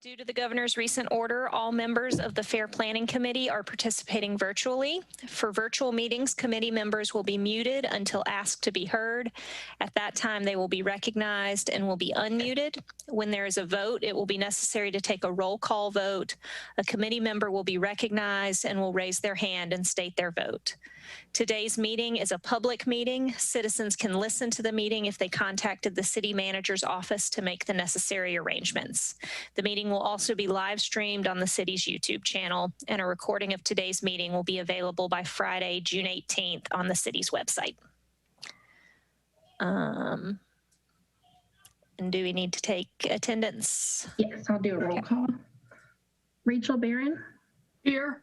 Due to the governor's recent order, all members of the Fair Planning Committee are participating virtually. For virtual meetings, committee members will be muted until asked to be heard. At that time, they will be recognized and will be unmuted. When there is a vote, it will be necessary to take a roll call vote. A committee member will be recognized and will raise their hand and state their vote. Today's meeting is a public meeting. Citizens can listen to the meeting if they contacted the city manager's office to make the necessary arrangements. The meeting will also be live streamed on the city's YouTube channel, and a recording of today's meeting will be available by Friday, June 18th on the city's website. And do we need to take attendance? Yes, I'll do a roll call. Rachel Barron. Here.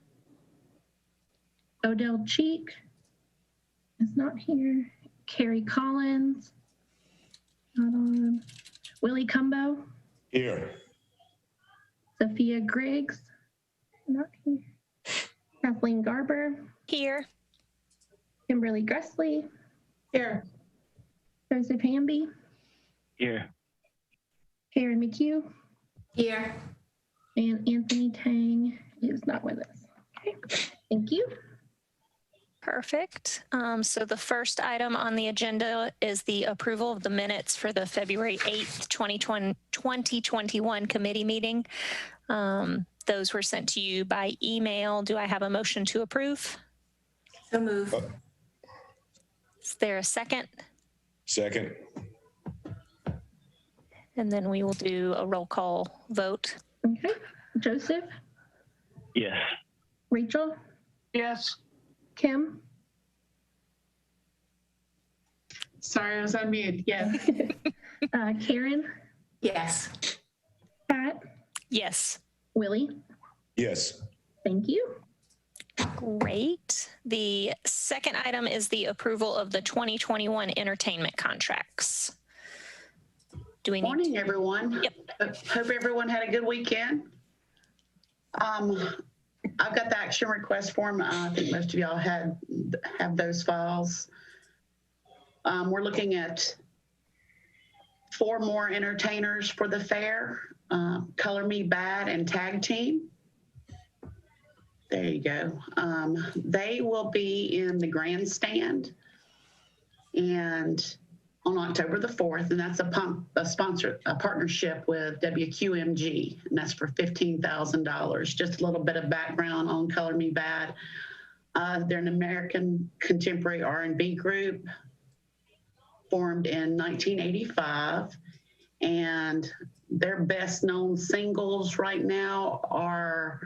Odell Cheek is not here. Carrie Collins, not on. Willie Cumbo. Here. Sophia Griggs, not here. Kathleen Garber. Here. Kimberly Gressley. Here. Joseph Hamby. Here. Karen McHugh. Here. And Anthony Tang is not with us. Okay, thank you. Perfect. So the first item on the agenda is the approval of the minutes for the February 8th, 2021 committee meeting. Those were sent to you by email. Do I have a motion to approve? So move. Is there a second? Second. And then we will do a roll call vote. Okay, Joseph, Yes. Rachel, Yes. Kim. Sorry, I was on mute. Yes. Karen, Yes. Pat, Yes. Willie. Yes. Thank you. Great. The second item is the approval of the 2021 entertainment contracts. Do we need Morning, everyone. Yep. Hope everyone had a good weekend. I've got the action request form. I think most of y'all have those files. We're looking at 4 more entertainers for the fair, Color Me Bad and Tag Team. There you go. They will be in the grandstand and on October the 4th, and that's a partnership with WQMG, and that's for $15,000. Just a little bit of background on Color Me Bad. They're an American contemporary R&B group formed in 1985, and their best known singles right now are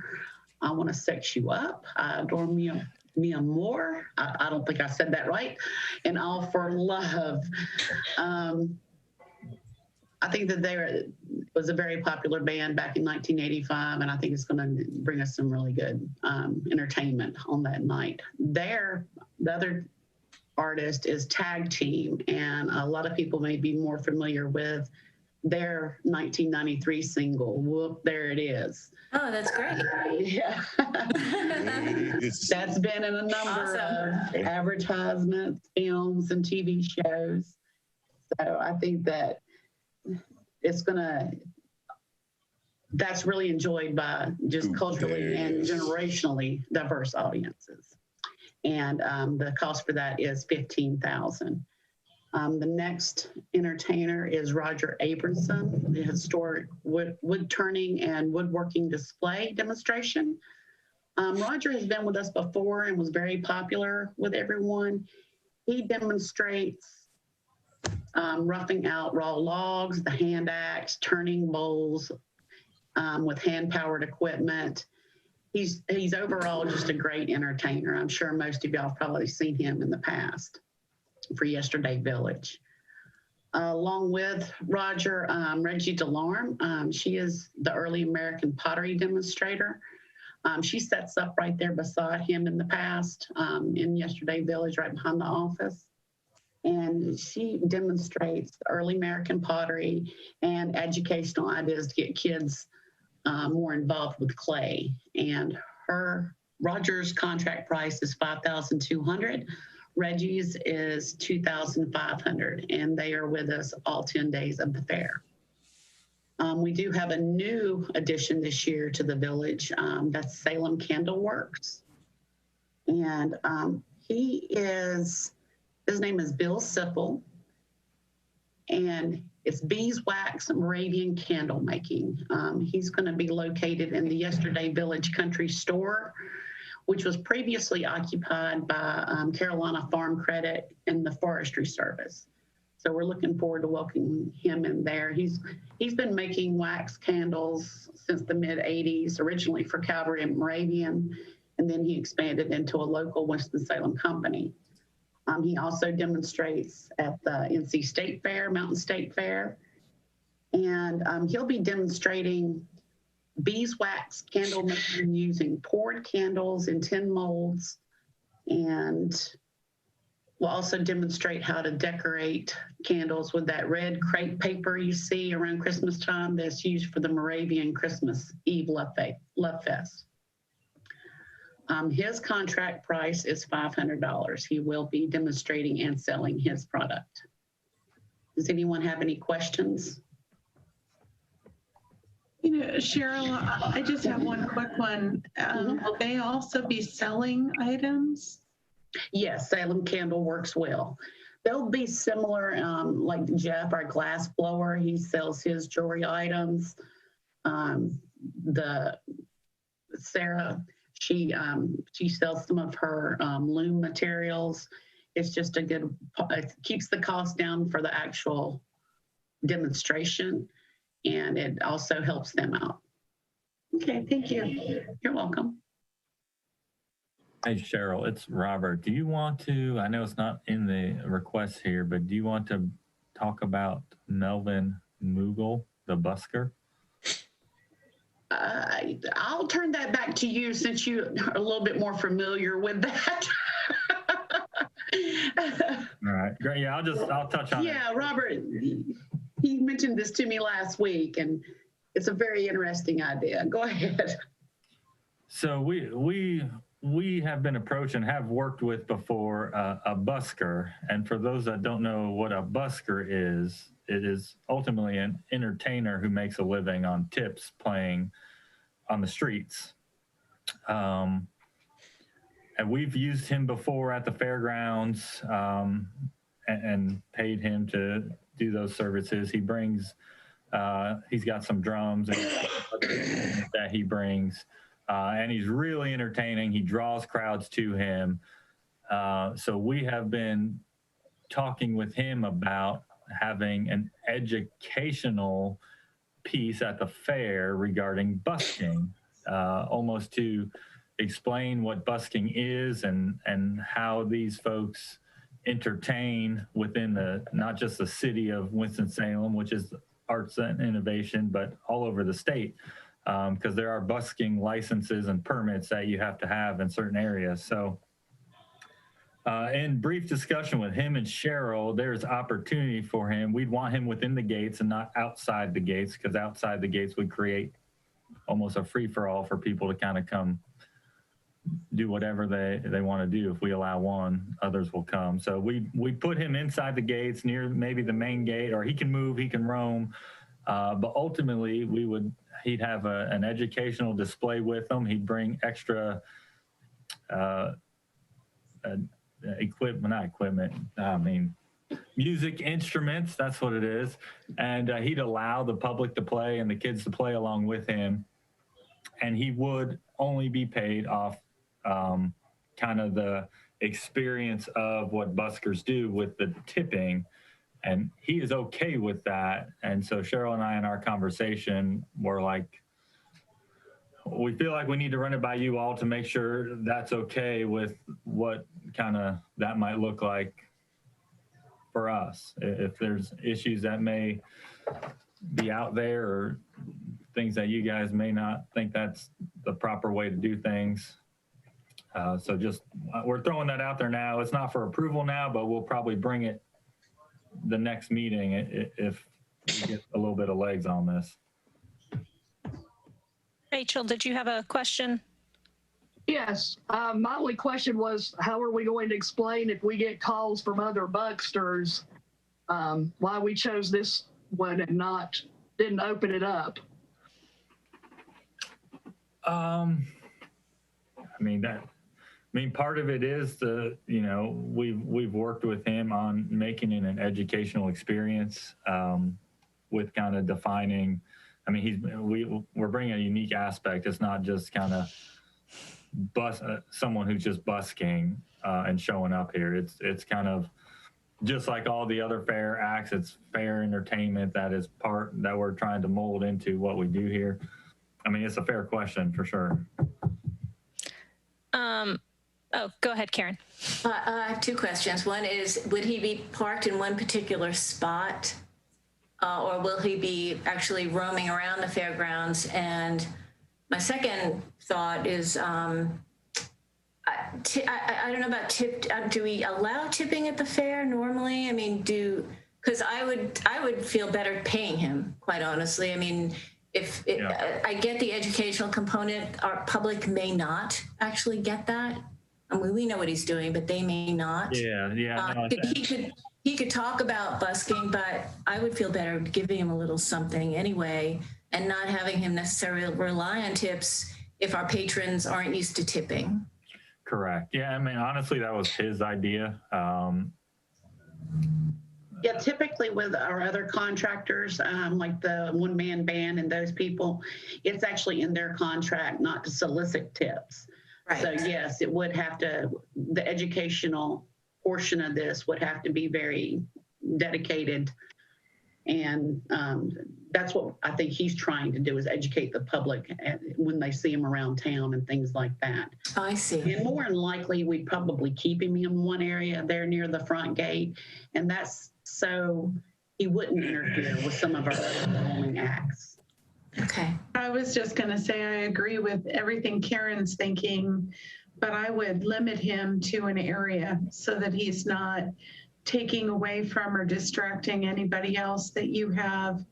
I Want to Sex You Up, I Adore Me More. I don't think I said that right. And All for Love. I think that they was a very popular band back in 1985, and I think it's going to bring us some really good entertainment on that night. The other artist is Tag Team, and a lot of people may be more familiar with their 1993 single, Whoop, There It Is. Oh, that's great. Yeah. That's been in a number of advertisements, films, and TV shows. So I think that that's really enjoyed by just culturally and generationally diverse audiences. And the cost for that is $15,000. The next entertainer is Roger Abramson, the historic wood turning and woodworking display demonstration. Roger has been with us before and was very popular with everyone. He demonstrates roughing out raw logs, the hand axe, turning bowls with hand-powered equipment. He's overall just a great entertainer. I'm sure most of y'all have probably seen him in the past for Yesterday Village. Along with Roger, Reggie Delarme, she is the early American pottery demonstrator. She sets up right there beside him in the past in Yesterday Village, right behind the office. And she demonstrates early American pottery and educational ideas to get kids more involved with clay. And Roger's contract price is $5,200. Reggie's is $2,500, and they are with us all 10 days of the fair. We do have a new addition this year to the village. That's Salem Candle Works. And his name is Bill Sipple. And it's beeswax Moravian candle making. He's going to be located in the Yesterday Village Country Store, which was previously occupied by Carolina Farm Credit and the Forestry Service. So we're looking forward to welcoming him in there. He's been making wax candles since the mid-'80s, originally for Calvary and Moravian, and then he expanded into a local Winston-Salem company. He also demonstrates at the NC State Fair, Mountain State Fair, and he'll be demonstrating beeswax candle making using poured candles in tin molds, and we'll also demonstrate how to decorate candles with that red crepe paper you see around Christmas time that's used for the Moravian Christmas Eve Love Fest. His contract price is $500. He will be demonstrating and selling his product. Does anyone have any questions? You know, Cheryl, I just have one quick one. Will they also be selling items? Yes, Salem Candle Works will. They'll be similar, like Jeff, our glass blower, he sells his jewelry items. Sarah, she sells some of her loom materials. It's just it keeps the cost down for the actual demonstration, and it also helps them out. Okay, thank you. You're welcome. Hey, Cheryl, it's Robert. Do you want to, I know it's not in the request here, but do you want to talk about Melvin Mughal, the busker? I'll turn that back to you since you are a little bit more familiar with that. All right, great. Yeah, I'll touch on it. Yeah, Robert, he mentioned this to me last week, and it's a very interesting idea. Go ahead. So we have been approached and have worked with before a busker. And for those that don't know what a busker is, it is ultimately an entertainer who makes a living on tips playing on the streets. And we've used him before at the fairgrounds and paid him to do those services. He brings, he's got some drums that he brings. And he's really entertaining. He draws crowds to him. So we have been talking with him about having an educational piece at the fair regarding busking, almost to explain what busking is and how these folks entertain within not just the city of Winston-Salem, which is arts and innovation, but all over the state. Because there are busking licenses and permits that you have to have in certain areas. So in brief discussion with him and Cheryl, there's opportunity for him. We'd want him within the gates and not outside the gates, because outside the gates would create almost a free-for-all for people to kind of come do whatever they want to do. If we allow one, others will come. So we put him inside the gates near maybe the main gate, or he can move, he can roam. But ultimately, he'd have an educational display with him. He'd bring extra music instruments, that's what it is. And he'd allow the public to play and the kids to play along with him. And he would only be paid off kind of the experience of what buskers do with the tipping. And he is okay with that. And so Cheryl and I, in our conversation, were like, we feel like we need to run it by you all to make sure that's okay with what kind of that might look like for us. If there's issues that may be out there or things that you guys may not think that's the proper way to do things. So just, we're throwing that out there now. It's not for approval now, but we'll probably bring it the next meeting if we get a little bit of legs on this. Rachel, did you have a question? Yes. My only question was, how are we going to explain if we get calls from other bucksters why we chose this one and not didn't open it up? Part of it is we've worked with him on making it an educational experience, with kind of defining. We're bringing a unique aspect. It's not just kind of someone who's just busking and showing up here. It's kind of just like all the other fair acts. It's fair entertainment that is part that we're trying to mold into what we do here. It's a fair question for sure. Oh, go ahead, Karen. I have two questions. One is, would he be parked in one particular spot, or will he be actually roaming around the fairgrounds? And my second thought is, I don't know about tip. Do we allow tipping at the fair normally? Because I would feel better paying him, quite honestly. I get the educational component, our public may not actually get that. We know what he's doing, but they may not. He could talk about busking, but I would feel better giving him a little something anyway, and not having him necessarily rely on tips if our patrons aren't used to tipping. Correct. Yeah, honestly, that was his idea. Yeah, typically with our other contractors, like the one-man band and those people, it's actually in their contract not to solicit tips. Right. So yes, it would have to, the educational portion of this would have to be very dedicated. And that's what I think he's trying to do, is educate the public when they see him around town and things like that. I see. And more than likely, we'd probably keep him in one area there near the front gate. And that's so he wouldn't interfere with some of our other performing acts. Okay. I was just going to say I agree with everything Karen's thinking, but I would limit him to an area so that he's not taking away from or distracting anybody else that you have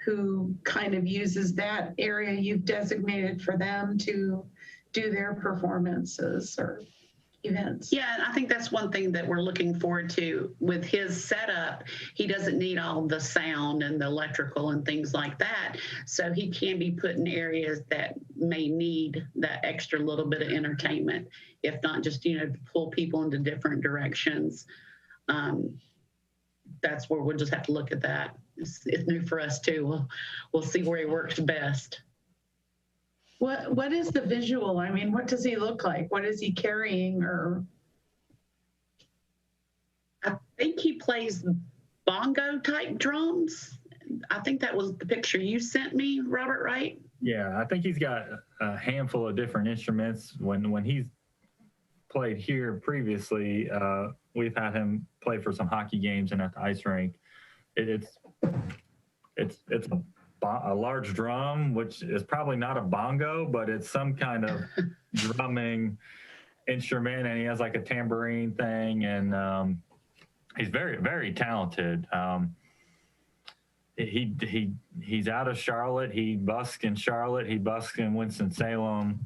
who kind of uses that area you've designated for them to do their performances or events. Yeah, and I think that's one thing that we're looking forward to with his setup. He doesn't need all the sound and the electrical and things like that. So he can be put in areas that may need that extra little bit of entertainment, if not just, to pull people into different directions. That's where we'll just have to look at that. It's new for us too. We'll see where he works best. What is the visual? What does he look like? What is he carrying? Or I think he plays bongo type drums. I think that was the picture you sent me, Robert, right? Yeah, I think he's got a handful of different instruments. When he's played here previously, we've had him play for some hockey games and at the ice rink. It's a large drum, which is probably not a bongo, but it's some kind of drumming instrument, and he has like a tambourine thing, and he's very, very talented. He's out of Charlotte. He busks in Charlotte. He busks in Winston-Salem.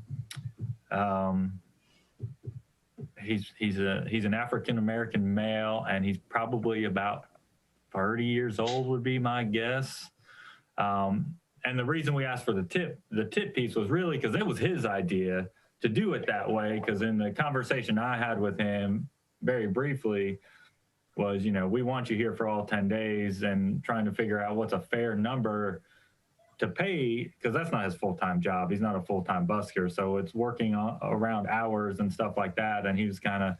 He's an African-American male, and he's probably about 30 years old would be my guess. And the reason we asked for the tip piece was really because it was his idea to do it that way. Because in the conversation I had with him very briefly was, we want you here for all 10 days, and trying to figure out what's a fair number to pay, because that's not his full-time job. He's not a full-time busker. So it's working around hours and stuff like that. And he was kind of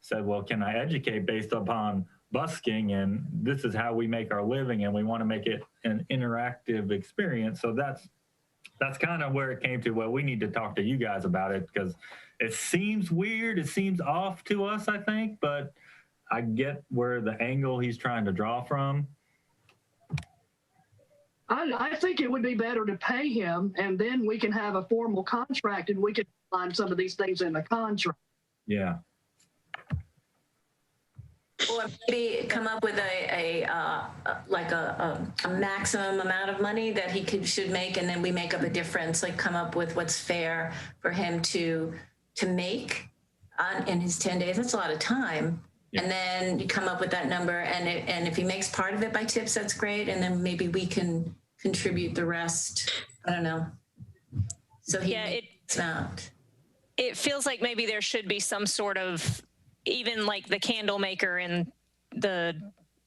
said, well, can I educate based upon busking, and this is how we make our living, and we want to make it an interactive experience. So that's kind of where it came to, well, we need to talk to you guys about it, because it seems weird, it seems off to us, I think, but I get where the angle he's trying to draw from. I think it would be better to pay him, and then we can have a formal contract, and we can find some of these things in the contract. Yeah. Or maybe come up with a maximum amount of money that he should make, and then we make up a difference. Like come up with what's fair for him to make in his 10 days. That's a lot of time. Yeah. And then you come up with that number, and if he makes part of it by tips, that's great. And then maybe we can contribute the rest. I don't know. So he Yeah, it's not. it feels like maybe there should be some sort of, even like the candle maker in the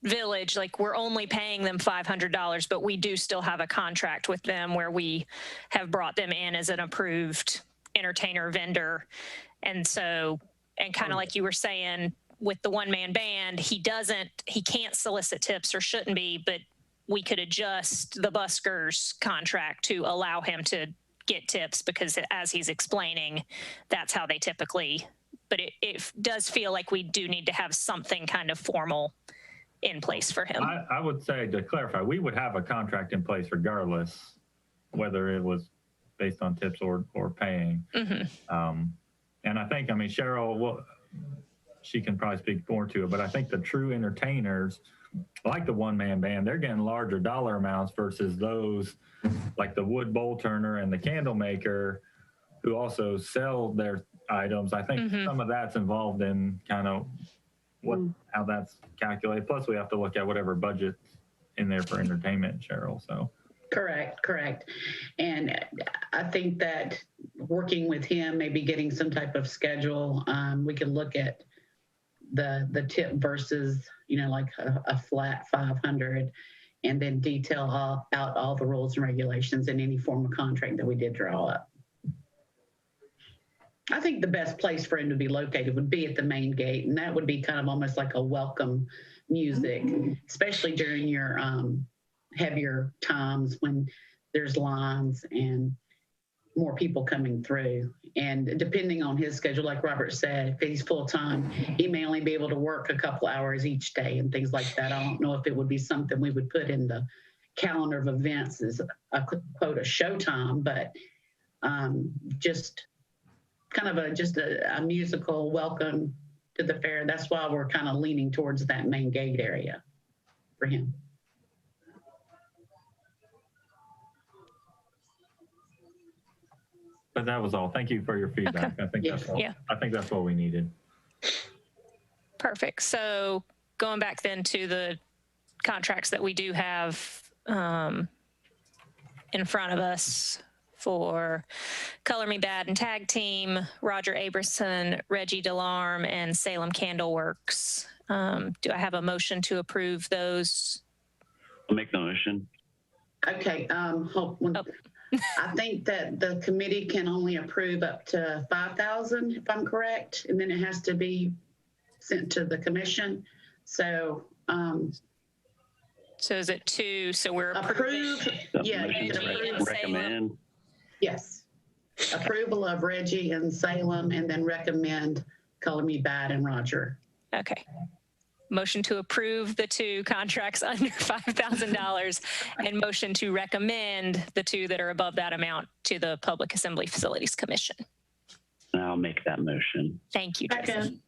village, like we're only paying them $500, but we do still have a contract with them where we have brought them in as an approved entertainer vendor. And so, and kind of like you were saying with the one-man band, he can't solicit tips or shouldn't be, but we could adjust the busker's contract to allow him to get tips because as he's explaining, that's how they typically, but it does feel like we do need to have something kind of formal in place for him. I would say, to clarify, we would have a contract in place regardless, whether it was based on tips or paying. Mm-hmm. And I think, I mean, Cheryl, well, she can probably speak more to it, but I think the true entertainers, like the one-man band, they're getting larger dollar amounts versus those like the wood bowl turner and the candle maker who also sell their items. I think some of that's involved in kind of how that's calculated. Plus, we have to look at whatever budget's in there for entertainment, Cheryl. So Correct. And I think that working with him, maybe getting some type of schedule, we can look at the tip versus, like a flat 500, and then detail out all the rules and regulations in any form of contract that we did draw up. I think the best place for him to be located would be at the main gate, and that would be kind of almost like a welcome music, especially during your heavier times when there's lines and more people coming through. And depending on his schedule, like Robert said, if he's full-time, he may only be able to work a couple hours each day and things like that. I don't know if it would be something we would put in the calendar of events as a quote, a showtime, but just kind of a musical welcome to the fair. That's why we're kind of leaning towards that main gate area for him. but that was all. Thank you for your feedback. Okay. I think that's all. Yeah. I think that's what we needed. Perfect. So going back then to the contracts that we do have in front of us for Color Me Bad and Tag Team, Roger Aberson, Reggie Delarme, and Salem Candleworks. Do I have a motion to approve those? I'll make the motion. Okay, I think that the committee can only approve up to 5,000, if I'm correct, and then it has to be sent to the commission. So, so is it two? So we're approving. Yeah, Motion you to can approve. recommend. Yes. Approval of Reggie and Salem, and then recommend Color Me Bad and Roger. Okay. Motion to approve the two contracts under $5,000 and motion to recommend the two that are above that amount to the Public Assembly Facilities Commission. And I'll make that motion. Thank you, Jesse.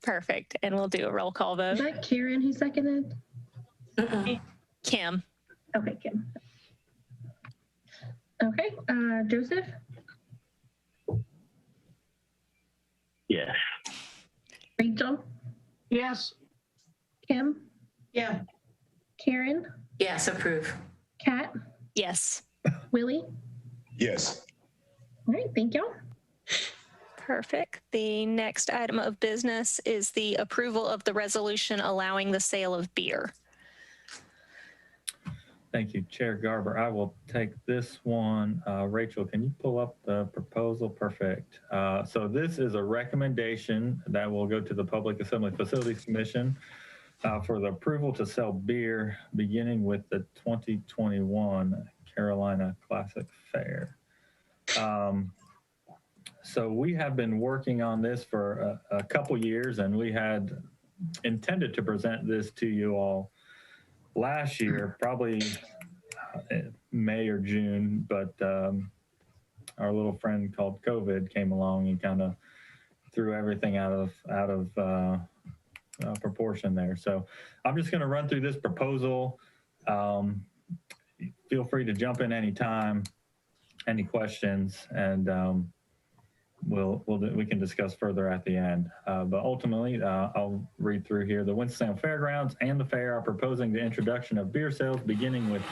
Perfect. And we'll do a roll call vote. Is that Karen who seconded? Kim. Okay, Kim. Okay, Joseph, Yes. Rachel, Yes. Kim, Yeah. Karen, Yes, approve. Kat, Yes. Willie. Yes. All right, thank y'all. Perfect. The next item of business is the approval of the resolution allowing the sale of beer. Thank you, Chair Garber. I will take this one. Rachel, can you pull up the proposal? Perfect. So this is a recommendation that will go to the Public Assembly Facilities Commission for the approval to sell beer beginning with the 2021 Carolina Classic Fair. So we have been working on this for a couple years, and we had intended to present this to you all last year, probably May or June, but our little friend called COVID came along and kind of threw everything out of proportion there. So I'm just going to run through this proposal. Feel free to jump in anytime, any questions, and we can discuss further at the end. But ultimately, I'll read through here. The Winston-Salem Fairgrounds and the fair are proposing the introduction of beer sales beginning with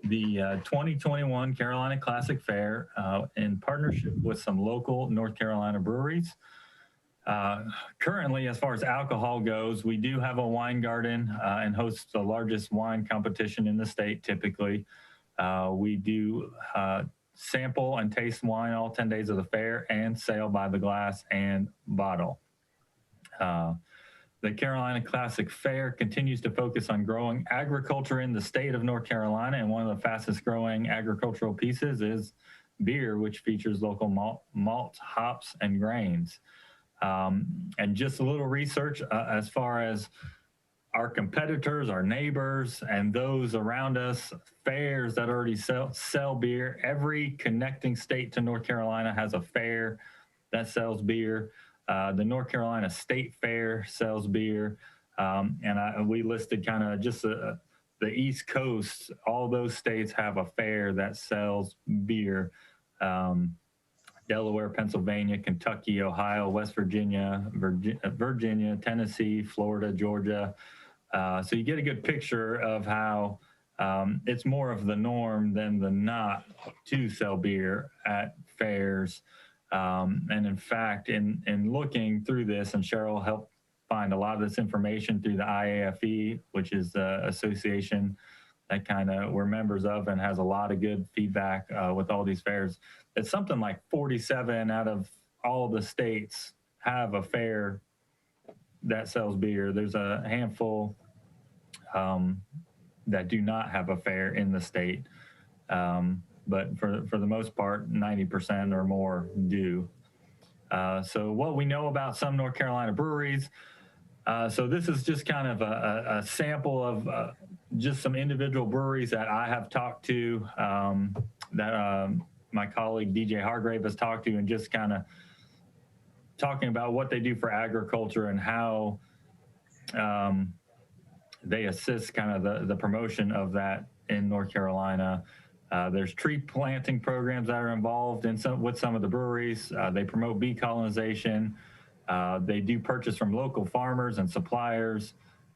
the 2021 Carolina Classic Fair in partnership with some local North Carolina breweries. Currently, as far as alcohol goes, we do have a wine garden and host the largest wine competition in the state typically. We do sample and taste wine all 10 days of the fair and sale by the glass and bottle. The Carolina Classic Fair continues to focus on growing agriculture in the state of North Carolina, and one of the fastest growing agricultural pieces is beer, which features local malts, hops, and grains. And just a little research as far as our competitors, our neighbors, and those around us, fairs that already sell beer. Every connecting state to North Carolina has a fair that sells beer. The North Carolina State Fair sells beer. And we listed kind of just the East Coast. All those states have a fair that sells beer. Delaware, Pennsylvania, Kentucky, Ohio, West Virginia, Virginia, Tennessee, Florida, Georgia. So you get a good picture of how it's more of the norm than the not to sell beer at fairs. And in fact, in looking through this, and Cheryl helped find a lot of this information through the IAFE, which is the association that kind of we're members of and has a lot of good feedback with all these fairs. It's something like 47 out of all the states have a fair that sells beer. There's a handful that do not have a fair in the state. But for the most part, 90% or more do. So what we know about some North Carolina breweries, so this is just kind of a sample of just some individual breweries that I have talked to, that my colleague DJ Hargrave has talked to, and just kind of talking about what they do for agriculture and how they assist kind of the promotion of that in North Carolina. There's tree planting programs that are involved with some of the breweries. They promote bee colonization. They do purchase from local farmers and suppliers.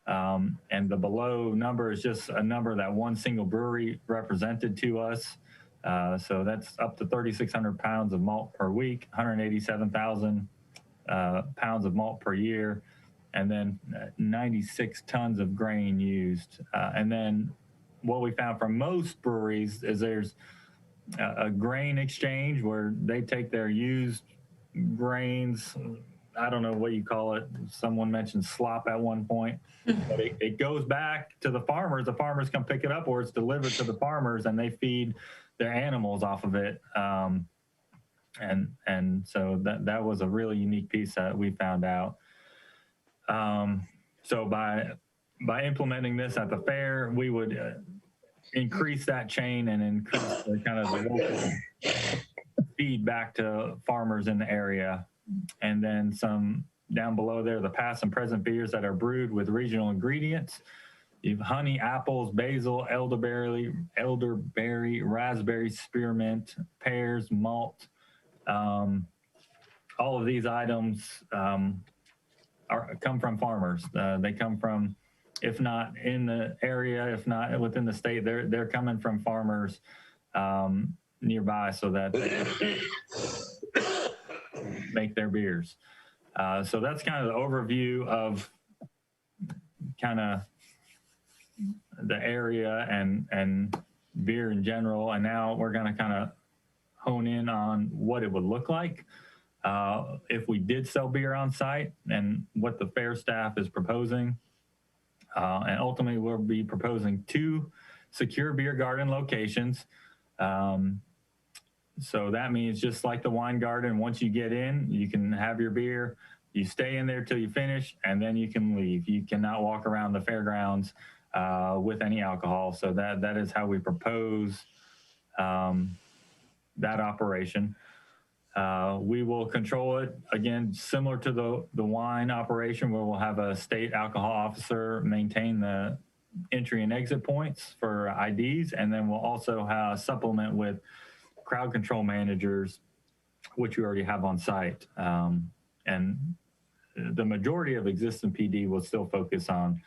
And the below number is just a number that one single brewery represented to us. So that's up to 3,600 pounds of malt per week, 187,000 pounds of malt per year, and then 96 tons of grain used. And then what we found from most breweries is there's a grain exchange where they take their used grains, I don't know what you call it. Someone mentioned slop at one point, but it goes back to the farmers. The farmers come pick it up, or it's delivered to the farmers and they feed their animals off of it. And so that was a really unique piece that we found out. So by implementing this at the fair, we would increase that chain and increase the kind of the local feed back to farmers in the area. And then some down below there, the past and present beers that are brewed with regional ingredients. You have honey, apples, basil, elderberry, raspberry, spearmint, pears, malt. All of these items come from farmers. They come from, if not in the area, if not within the state, they're coming from farmers nearby so that they make their beers. So that's kind of the overview of kind of the area and beer in general. And now we're going to kind of hone in on what it would look like if we did sell beer on site and what the fair staff is proposing. And ultimately, we'll be proposing 2 secure beer garden locations. So that means just like the wine garden, once you get in, you can have your beer, you stay in there till you finish, and then you can leave. You cannot walk around the fairgrounds with any alcohol. So that is how we propose that operation. We will control it, again, similar to the wine operation, where we'll have a state alcohol officer maintain the entry and exit points for IDs, and then we'll also have supplement with crowd control managers which we already have on site. And the majority of existing PD will still focus on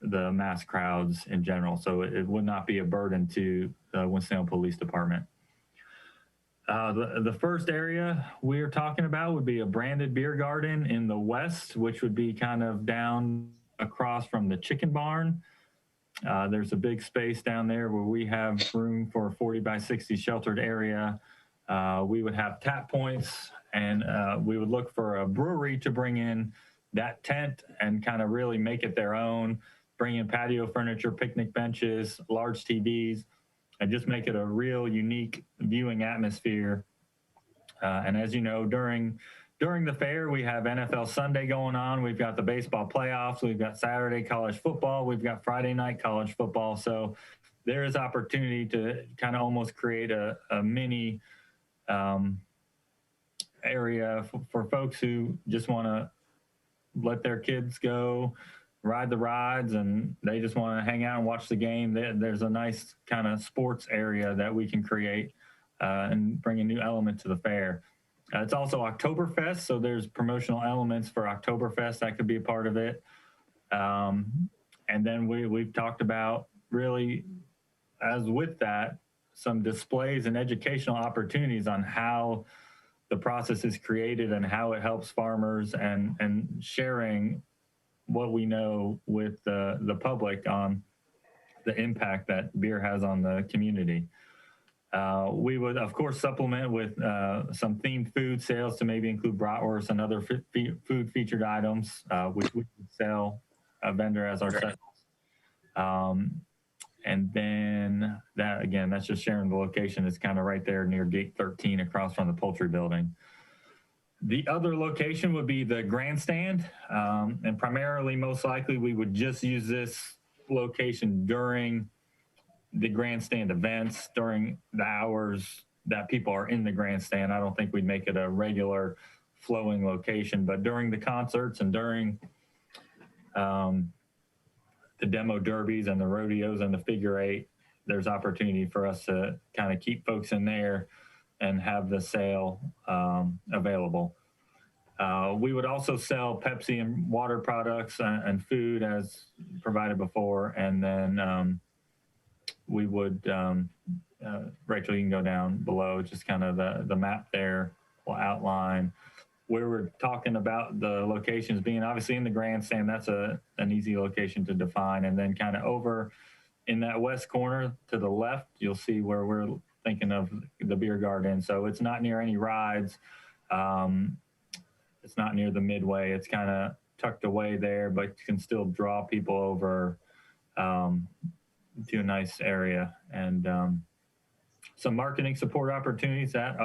the mass crowds in general. So it would not be a burden to the Winston-Salem Police Department. The first area we're talking about would be a branded beer garden in the west, which would be kind of down across from the chicken barn. There's a big space down there where we have room for a 40 by 60 sheltered area. We would have tap points, and we would look for a brewery to bring in that tent and kind of really make it their own, bring in patio furniture, picnic benches, large TVs, and just make it a real unique viewing atmosphere. And as you know, during the fair, we have NFL Sunday going on. We've got the baseball playoffs. We've got Saturday college football. We've got Friday night college football. So there is opportunity to kind of almost create a mini area for folks who just want to let their kids go ride the rides and they just want to hang out and watch the game. There's a nice kind of sports area that we can create and bring a new element to the fair. It's also Oktoberfest, so there's promotional elements for Oktoberfest that could be a part of it. And then we've talked about really, as with that, some displays and educational opportunities on how the process is created and how it helps farmers, and sharing what we know with the public on the impact that beer has on the community. We would, of course, supplement with some themed food sales to maybe include bratwurst and other food featured items, which we would sell a vendor as ourselves. And then that, again, that's just sharing the location. It's kind of right there near gate 13 across from the poultry building. The other location would be the grandstand, and primarily, most likely, we would just use this location during the grandstand events, during the hours that people are in the grandstand. I don't think we'd make it a regular flowing location, but during the concerts and during the demo derbies and the rodeos and the figure eight, there's opportunity for us to kind of keep folks in there and have the sale available. We would also sell Pepsi and water products and food as provided before. And then we would, Rachel, you can go down below, just kind of the map there will outline where we're talking about the locations being. Obviously in the grandstand, that's an easy location to define. And then kind of over in that west corner to the left, you'll see where we're thinking of the beer garden. So it's not near any rides. It's not near the midway. It's kind of tucked away there, but you can still draw people over to a nice area. And some marketing support opportunities that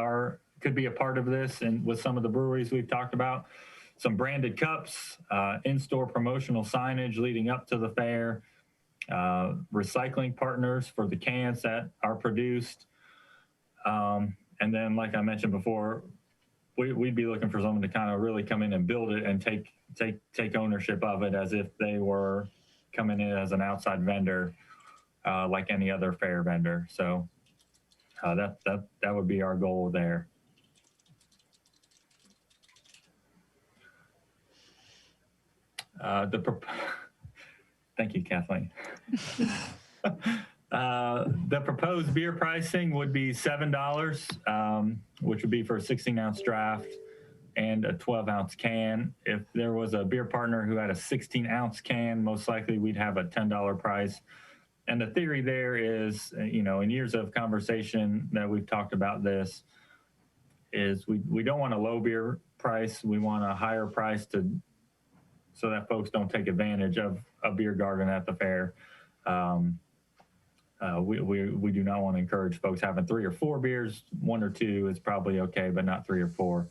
could be a part of this, and with some of the breweries we've talked about, some branded cups, in-store promotional signage leading up to the fair, recycling partners for the cans that are produced. And then, like I mentioned before, we'd be looking for someone to kind of really come in and build it and take ownership of it as if they were coming in as an outside vendor, like any other fair vendor. So that would be our goal there. Thank you, Kathleen. The proposed beer pricing would be $7, which would be for a 16-ounce draft and a 12-ounce can. If there was a beer partner who had a 16-ounce can, most likely we'd have a $10 price. And the theory there is, in years of conversation that we've talked about this, is we don't want a low beer price. We want a higher price so that folks don't take advantage of a beer garden at the fair. We do not want to encourage folks having 3 or 4 beers. 1 or 2 is probably okay, but not 3 or 4.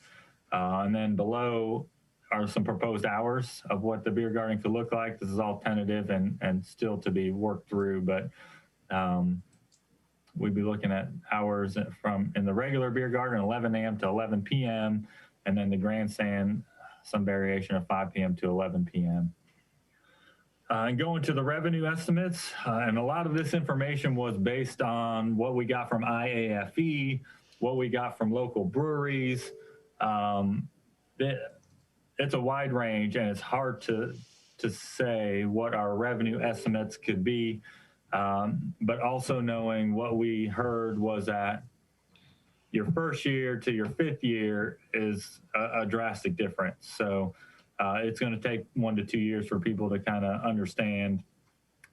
And then below are some proposed hours of what the beer garden could look like. This is all tentative and still to be worked through, but we'd be looking at hours in the regular beer garden, 11 a.m. to 11 p.m., and then the grandstand, some variation of 5 p.m. to 11 p.m. And going to the revenue estimates, and a lot of this information was based on what we got from IAFE, what we got from local breweries. It's a wide range, and it's hard to say what our revenue estimates could be. But also knowing what we heard was that your first year to your fifth year is a drastic difference. So it's going to take 1 to 2 years for people to kind of understand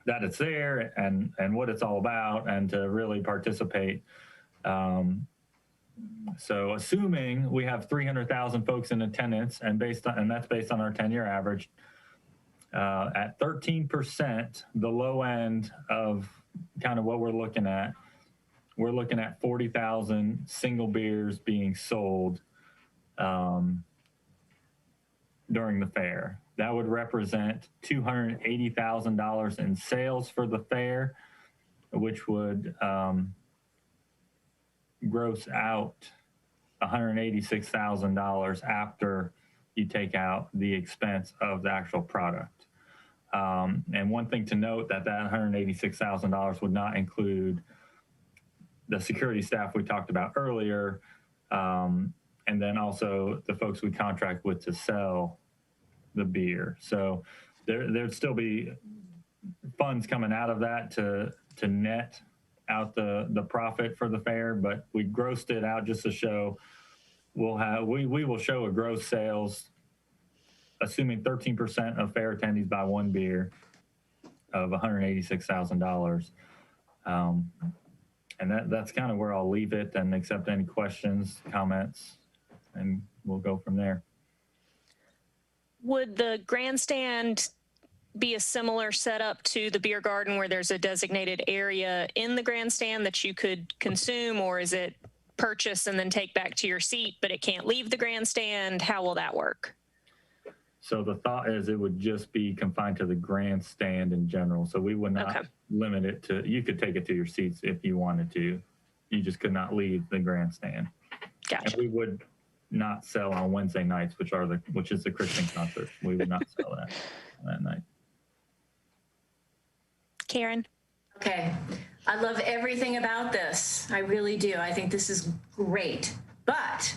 that it's there and what it's all about, and to really participate. So assuming we have 300,000 folks in attendance, and that's based on our 10-year average, at 13%, the low end of kind of what we're looking at 40,000 single beers being sold during the fair. That would represent $280,000 in sales for the fair, which would gross out $186,000 after you take out the expense of the actual product. And one thing to note, that $186,000 would not include the security staff we talked about earlier, and then also the folks we contract with to sell the beer. So there'd still be funds coming out of that to net out the profit for the fair, but we grossed it out just to show we will show a gross sales, assuming 13% of fair attendees buy one beer, of $186,000. And that's kind of where I'll leave it and accept any questions, comments, and we'll go from there. Would the grandstand be a similar setup to the beer garden, where there's a designated area in the grandstand that you could consume, or is it purchase and then take back to your seat, but it can't leave the grandstand? How will that work? So the thought is it would just be confined to the grandstand in general. So we would not limit it to, you could take it to your seats if you wanted to. You just could not leave the grandstand. Gotcha. And we would not sell on Wednesday nights, which is the Christian concert. We would not sell that night. Karen? Okay. I love everything about this. I really do. I think this is great. But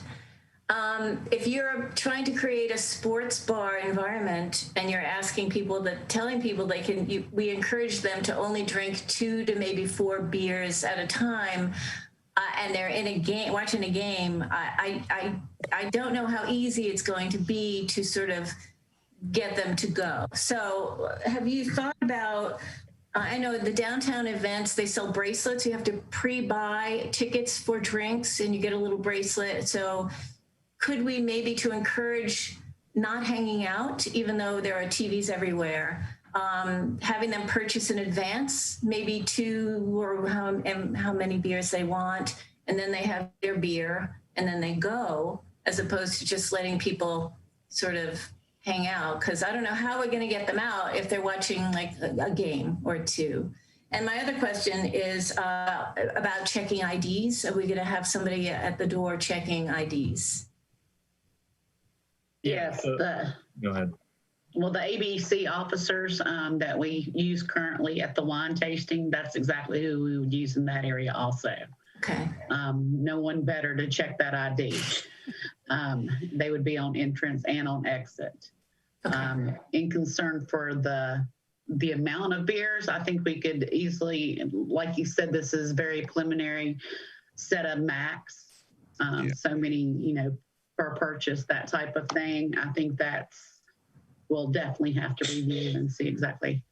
if you're trying to create a sports bar environment and you're asking people telling people we encourage them to only drink 2 to maybe 4 beers at a time, and they're in a game, watching a game, I don't know how easy it's going to be to sort of get them to go. So have you thought about, I know the downtown events, they sell bracelets. You have to pre-buy tickets for drinks and you get a little bracelet. So could we maybe, to encourage not hanging out, even though there are TVs everywhere, having them purchase in advance, maybe 2 or how many beers they want, and then they have their beer and then they go, as opposed to just letting people sort of hang out? Because I don't know how we're going to get them out if they're watching like a game or 2. And my other question is about checking IDs. Are we going to have somebody at the door checking IDs? Yes. Go ahead. Well, the ABC officers that we use currently at the wine tasting, that's exactly who we would use in that area also. Okay. No one better to check that ID. They would be on entrance and on exit. Okay. In concern for the amount of beers, I think we could easily, like you said, this is very preliminary, set a max. So many, per purchase, that type of thing. I think we'll definitely have to review and see exactly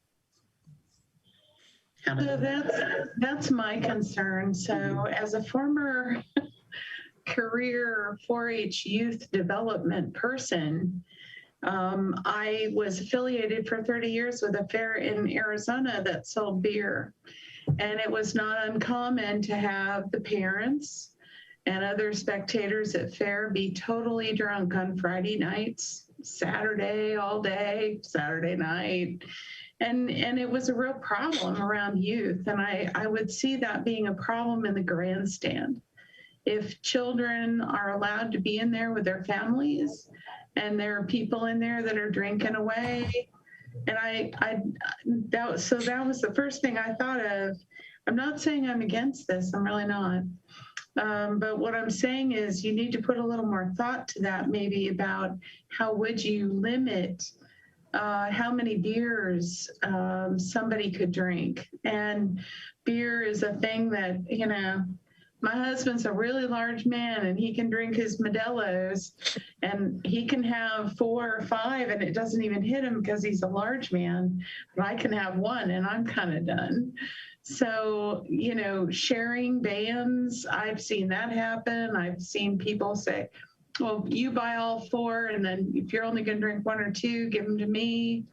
how to. So that's my concern. So as a former career 4-H youth development person, I was affiliated for 30 years with a fair in Arizona that sold beer. And it was not uncommon to have the parents and other spectators at fair be totally drunk on Friday nights, Saturday all day, Saturday night. And it was a real problem around youth. And I would see that being a problem in the grandstand. If children are allowed to be in there with their families and there are people in there that are drinking away. And that was the first thing I thought of. I'm not saying I'm against this, I'm really not. But what I'm saying is you need to put a little more thought to that, maybe about how would you limit how many beers somebody could drink. And beer is a thing that, you know, my husband's a really large man and he can drink his Modelo's and he can have 4 or 5 and it doesn't even hit him because he's a large man. But I can have 1 and I'm kind of done. So, you know, sharing bans, I've seen that happen. I've seen people say, well, you buy all 4 and then if you're only going to drink 1 or 2, give them to me.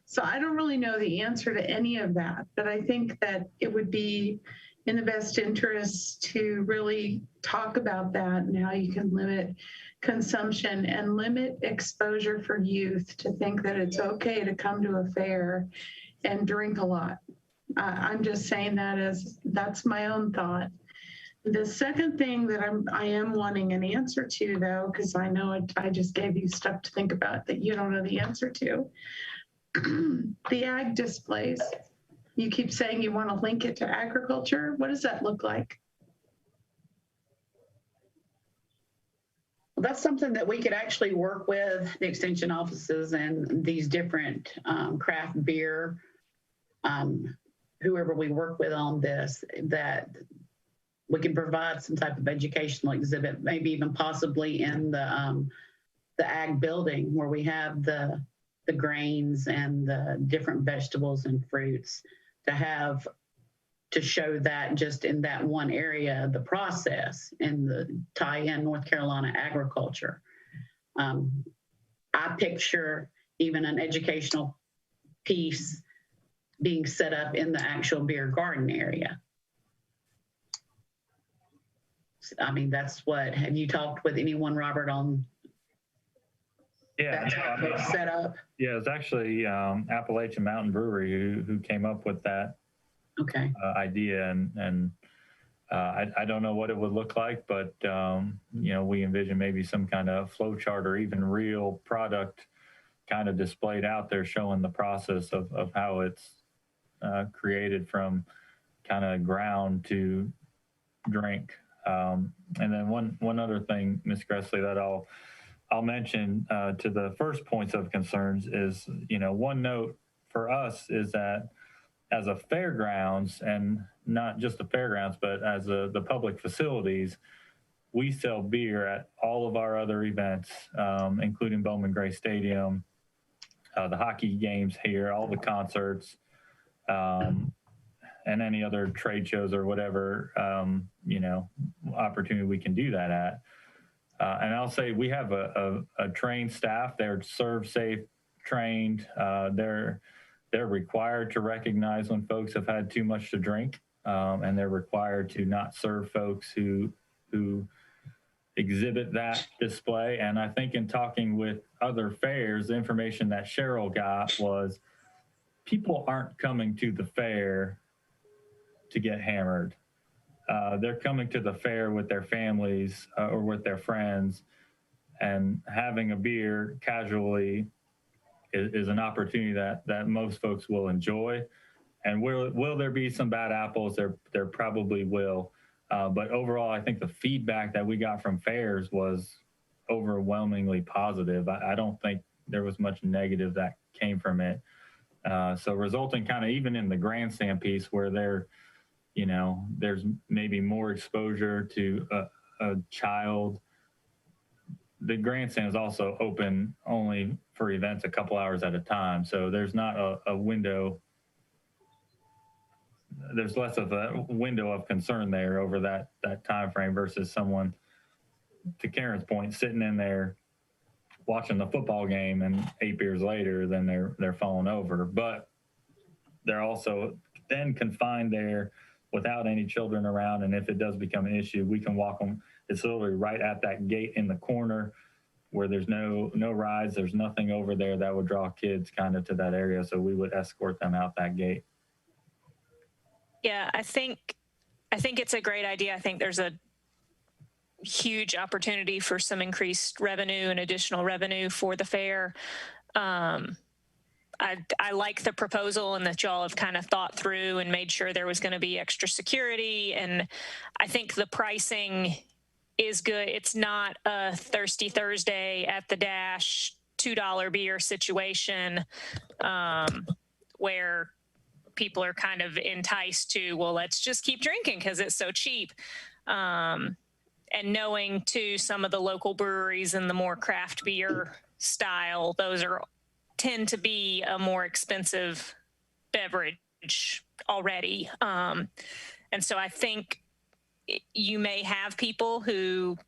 So I don't really know the answer to any of that, but I think that it would be in the best interest to really talk about that and how you can limit consumption and limit exposure for youth to think that it's okay to come to a fair and drink a lot. I'm just saying that as that's my own thought. The second thing that I am wanting an answer to, though, because I know I just gave you stuff to think about that you don't know the answer to, the ag displays. You keep saying you want to link it to agriculture. What does that look like? Well, that's something that we could actually work with the extension offices and these different craft beer, whoever we work with on this, that we can provide some type of educational exhibit, maybe even possibly in the ag building where we have the grains and the different vegetables and fruits to show that just in that one area, the process in the tie-in North Carolina agriculture. I picture even an educational piece being set up in the actual beer garden area. I mean, that's what, have you talked with anyone, Robert, on that type of setup? Yeah, it's actually Appalachian Mountain Brewery who came up with that idea, and I don't know what it would look like, but you know, we envision maybe some kind of flow chart or even real product kind of displayed out there showing the process of how it's created from kind of ground to drink. And then one other thing, Ms. Gressley, that I'll mention to the first points of concerns is, you know, one note for us is that as a fairgrounds, and not just the fairgrounds, but as the public facilities, we sell beer at all of our other events, including Bowman Gray Stadium, the hockey games here, all the concerts, and any other trade shows or whatever, you know, opportunity we can do that at. And I'll say we have a trained staff. They're serve safe trained. They're required to recognize when folks have had too much to drink, and they're required to not serve folks who exhibit that display. And I think in talking with other fairs, the information that Cheryl got was people aren't coming to the fair to get hammered. They're coming to the fair with their families or with their friends, and having a beer casually is an opportunity that most folks will enjoy. And will there be some bad apples? There probably will. But overall, I think the feedback that we got from fairs was overwhelmingly positive. I don't think there was much negative that came from it. So resulting kind of even in the grandstand piece where there's maybe more exposure to a child. The grandstand is also open only for events a couple hours at a time. So there's not a window. There's less of a window of concern there over that time frame versus someone, to Karen's point, sitting in there watching the football game and 8 beers later, then they're falling over. But they're also then confined there without any children around. And if it does become an issue, we can walk them. It's literally right at that gate in the corner where there's no rides. There's nothing over there that would draw kids kind of to that area. So we would escort them out that gate. Yeah, I think it's a great idea. I think there's a huge opportunity for some increased revenue and additional revenue for the fair. I like the proposal and that y'all have kind of thought through and made sure there was going to be extra security. And I think the pricing is good. It's not a Thirsty Thursday at the Dash $2 beer situation where people are kind of enticed to, well, let's just keep drinking because it's so cheap. And knowing too, some of the local breweries and the more craft beer style, those tend to be a more expensive beverage already. And so I think you may have people who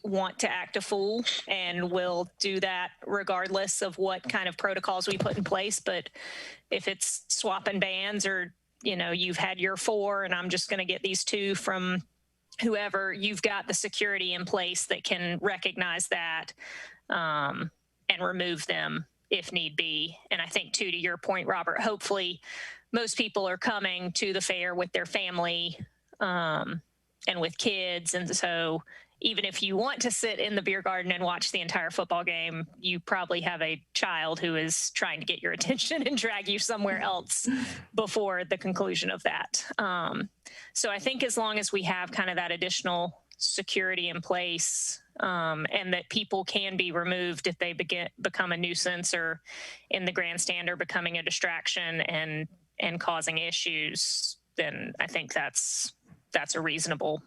want to act a fool and will do that regardless of what kind of protocols we put in place. But if it's swapping bands or, you've had your 4 and I'm just going to get these 2 from whoever, you've got the security in place that can recognize that and remove them if need be. And I think too, to your point, Robert, hopefully most people are coming to the fair with their family and with kids. And so even if you want to sit in the beer garden and watch the entire football game, you probably have a child who is trying to get your attention and drag you somewhere else before the conclusion of that. So I think as long as we have kind of that additional security in place and that people can be removed if they become a nuisance or in the grandstand or becoming a distraction and causing issues, then I think that's a reasonable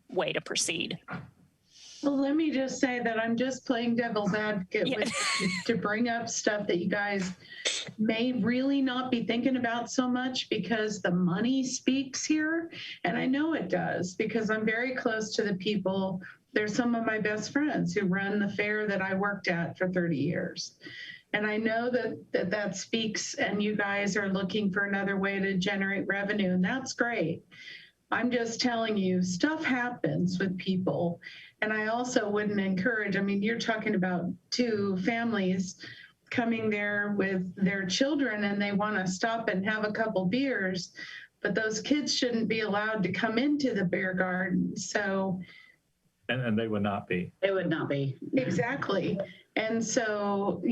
way to proceed. Well, let me just say that I'm just playing devil's advocate to bring up stuff that you guys may really not be thinking about so much because the money speaks here. And I know it does because I'm very close to the people. They're some of my best friends who run the fair that I worked at for 30 years. And I know that speaks and you guys are looking for another way to generate revenue, and that's great. I'm just telling you, stuff happens with people. And I also wouldn't encourage, you're talking about 2 families coming there with their children and they want to stop and have a couple beers, but those kids shouldn't be allowed to come into the beer garden. So. And they would not be. It would not be. Exactly. And so,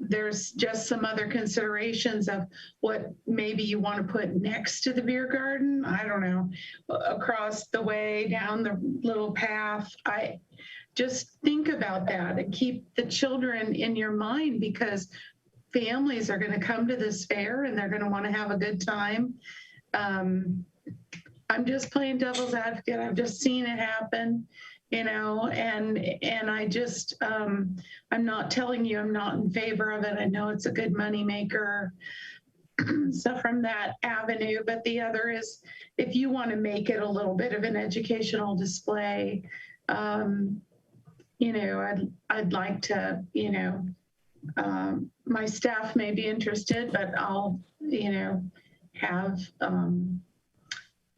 there's just some other considerations of what maybe you want to put next to the beer garden. I don't know, across the way, down the little path. I just think about that and keep the children in your mind because families are going to come to this fair and they're going to want to have a good time. I'm just playing devil's advocate. I've just seen it happen. And I just, I'm not telling you I'm not in favor of it. I know it's a good money maker. So from that avenue, but the other is if you want to make it a little bit of an educational display, I'd like to, my staff may be interested, but I'll, have,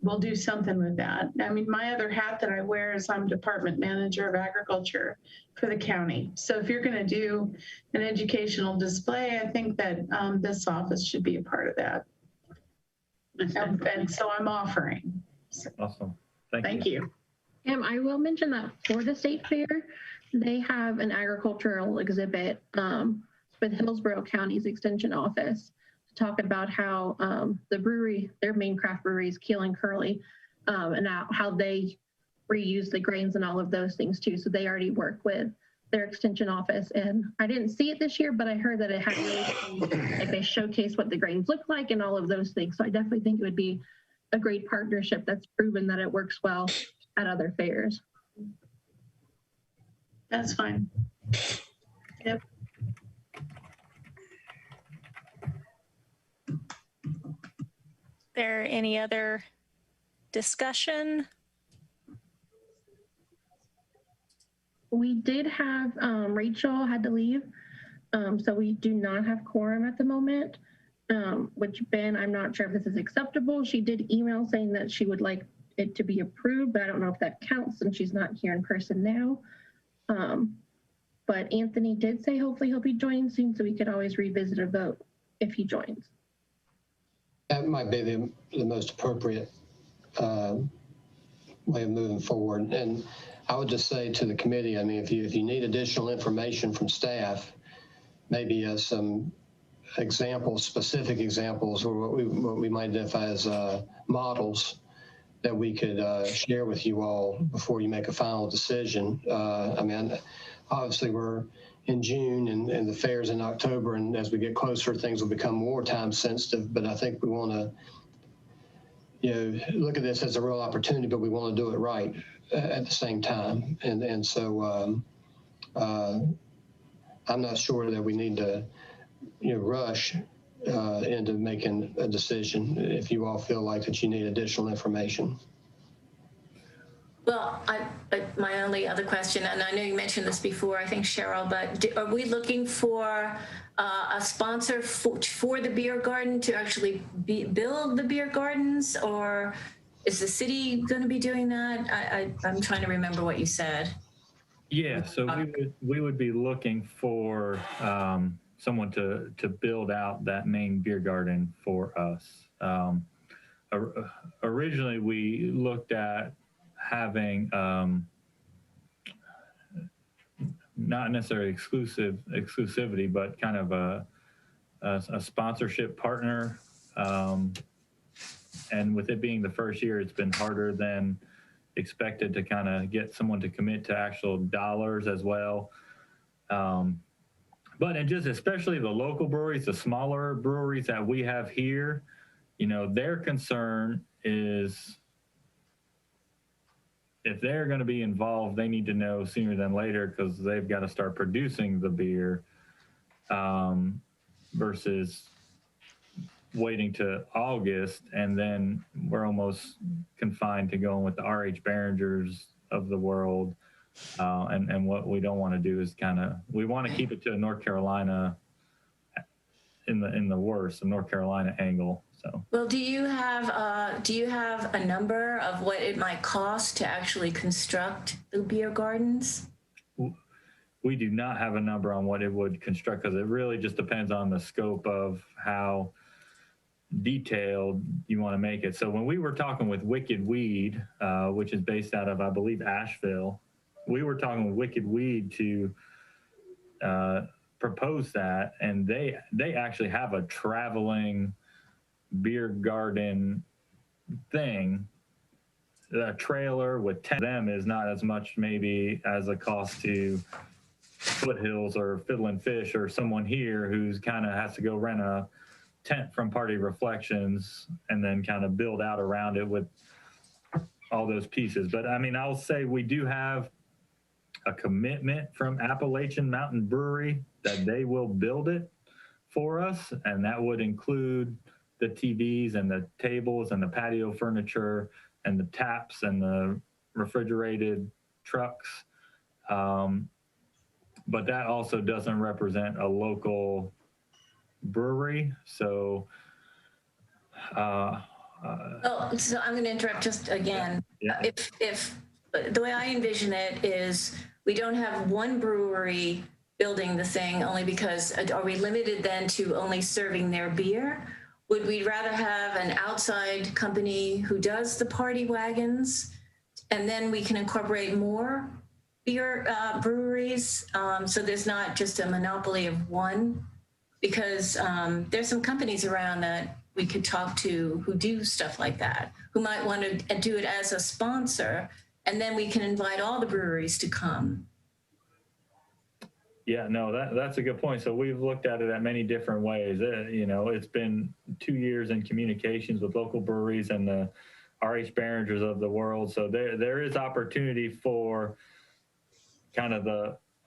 we'll do something with that. My other hat that I wear is I'm Department Manager of Agriculture for the county. So if you're going to do an educational display, I think that this office should be a part of that. And so I'm offering. Awesome. Thank you. I will mention that for the state fair, they have an agricultural exhibit with Hillsborough County's Extension Office. Talk about how the brewery, their main craft brewery is Keel and Curly, and how they reuse the grains and all of those things too. So they already work with their extension office. And I didn't see it this year, but I heard that it had really, like they showcase what the grains look like and all of those things. So I definitely think it would be a great partnership that's proven that it works well at other fairs. That's fine. Yep. There any other discussion? We did have, Rachel had to leave, so we do not have quorum at the moment, which Ben, I'm not sure if this is acceptable. She did email saying that she would like it to be approved, but I don't know if that counts since she's not here in person now. But Anthony did say hopefully he'll be joining soon, so we could always revisit a vote if he joins. That might be the most appropriate way of moving forward. And I would just say to the committee, if you need additional information from staff, maybe some examples, specific examples, or what we might identify as models that we could share with you all before you make a final decision. I mean, obviously we're in June and the fair's in October, and as we get closer, things will become more time sensitive, but I think we want to, look at this as a real opportunity, but we want to do it right at the same time. And so I'm not sure that we need to, rush into making a decision if you all feel like that you need additional information. Well, my only other question, and I know you mentioned this before, I think, Cheryl, but are we looking for a sponsor for the beer garden to actually build the beer gardens, or is the city going to be doing that? I'm trying to remember what you said. Yeah, so we would be looking for someone to build out that main beer garden for us. Originally, we looked at having not necessarily exclusivity, but kind of a sponsorship partner. And with it being the first year, it's been harder than expected to kind of get someone to commit to actual dollars as well. But and just especially the local breweries, the smaller breweries that we have here, their concern is if they're going to be involved, they need to know sooner than later because they've got to start producing the beer versus waiting to August. And then we're almost confined to going with the RH Behringers of the world. And what we don't want to do is we want to keep it to North Carolina in the worst, the North Carolina angle. So. Well, do you have a number of what it might cost to actually construct the beer gardens? We do not have a number on what it would construct because it really just depends on the scope of how detailed you want to make it. So when we were talking with Wicked Weed, which is based out of, I believe, Asheville, we were talking with Wicked Weed to propose that, and they actually have a traveling beer garden thing. A trailer with 10 of them is not as much maybe as a cost to Foothills or Fiddlin' Fish or someone here who's kind of has to go rent a tent from Party Reflections and then kind of build out around it with all those pieces. But I mean, I'll say we do have a commitment from Appalachian Mountain Brewery that they will build it for us, and that would include the TVs and the tables and the patio furniture and the taps and the refrigerated trucks. But that also doesn't represent a local brewery. So, so I'm going to interrupt just again. Yeah. If the way I envision it is we don't have one brewery building the thing only because are we limited then to only serving their beer? Would we rather have an outside company who does the party wagons, and then we can incorporate more beer breweries so there's not just a monopoly of one? Because there's some companies around that we could talk to who do stuff like that, who might want to do it as a sponsor, and then we can invite all the breweries to come. Yeah, no, that's a good point. So we've looked at it at many different ways. It's been 2 years in communications with local breweries and the RH Behringers of the world. So there is opportunity for kind of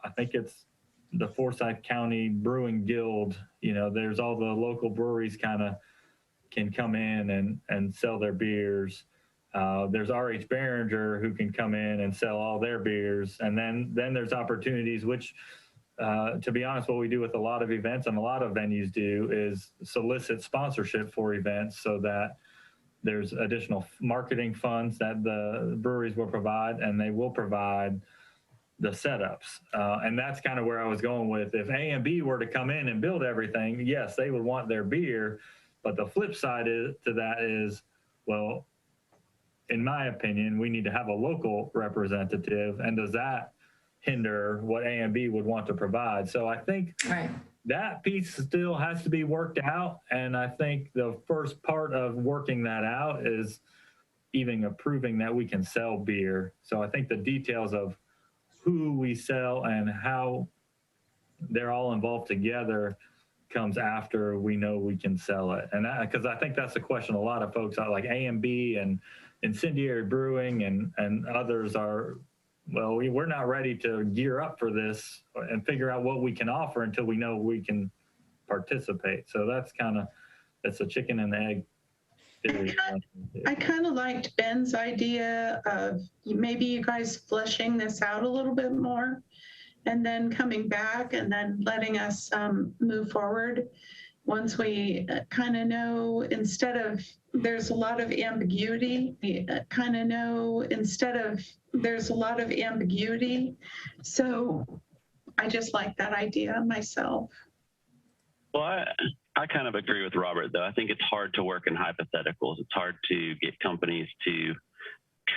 I think it's the Forsyth County Brewing Guild. There's all the local breweries kind of can come in and sell their beers. There's RH Behringer who can come in and sell all their beers. And then there's opportunities, which to be honest, what we do with a lot of events and a lot of venues do is solicit sponsorship for events so that there's additional marketing funds that the breweries will provide, and they will provide the setups. And that's kind of where I was going with, if A and B were to come in and build everything, yes, they would want their beer. But the flip side to that is, well, in my opinion, we need to have a local representative. And does that hinder what A and B would want to provide? So I think that piece still has to be worked out. And I think the first part of working that out is even approving that we can sell beer. So I think the details of who we sell and how they're all involved together comes after we know we can sell it. And because I think that's the question a lot of folks are like A&B and Incendiary Brewing and others are, well, we're not ready to gear up for this and figure out what we can offer until we know we can participate. So that's a chicken and egg theory. I kind of liked Ben's idea of maybe you guys fleshing this out a little bit more and then coming back and then letting us move forward once we kind of know, instead of there's a lot of ambiguity, we kind of know instead of there's a lot of ambiguity. So I just like that idea myself. Well, I kind of agree with Robert, though. I think it's hard to work in hypotheticals. It's hard to get companies to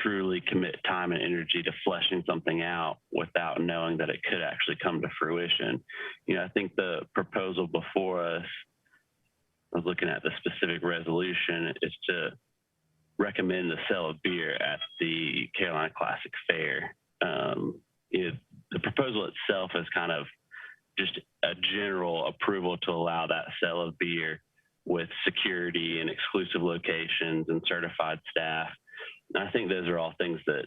truly commit time and energy to fleshing something out without knowing that it could actually come to fruition. You know, I think the proposal before us, I was looking at the specific resolution, is to recommend the sale of beer at the Carolina Classic Fair. The proposal itself is kind of just a general approval to allow that sale of beer with security and exclusive locations and certified staff. And I think those are all things that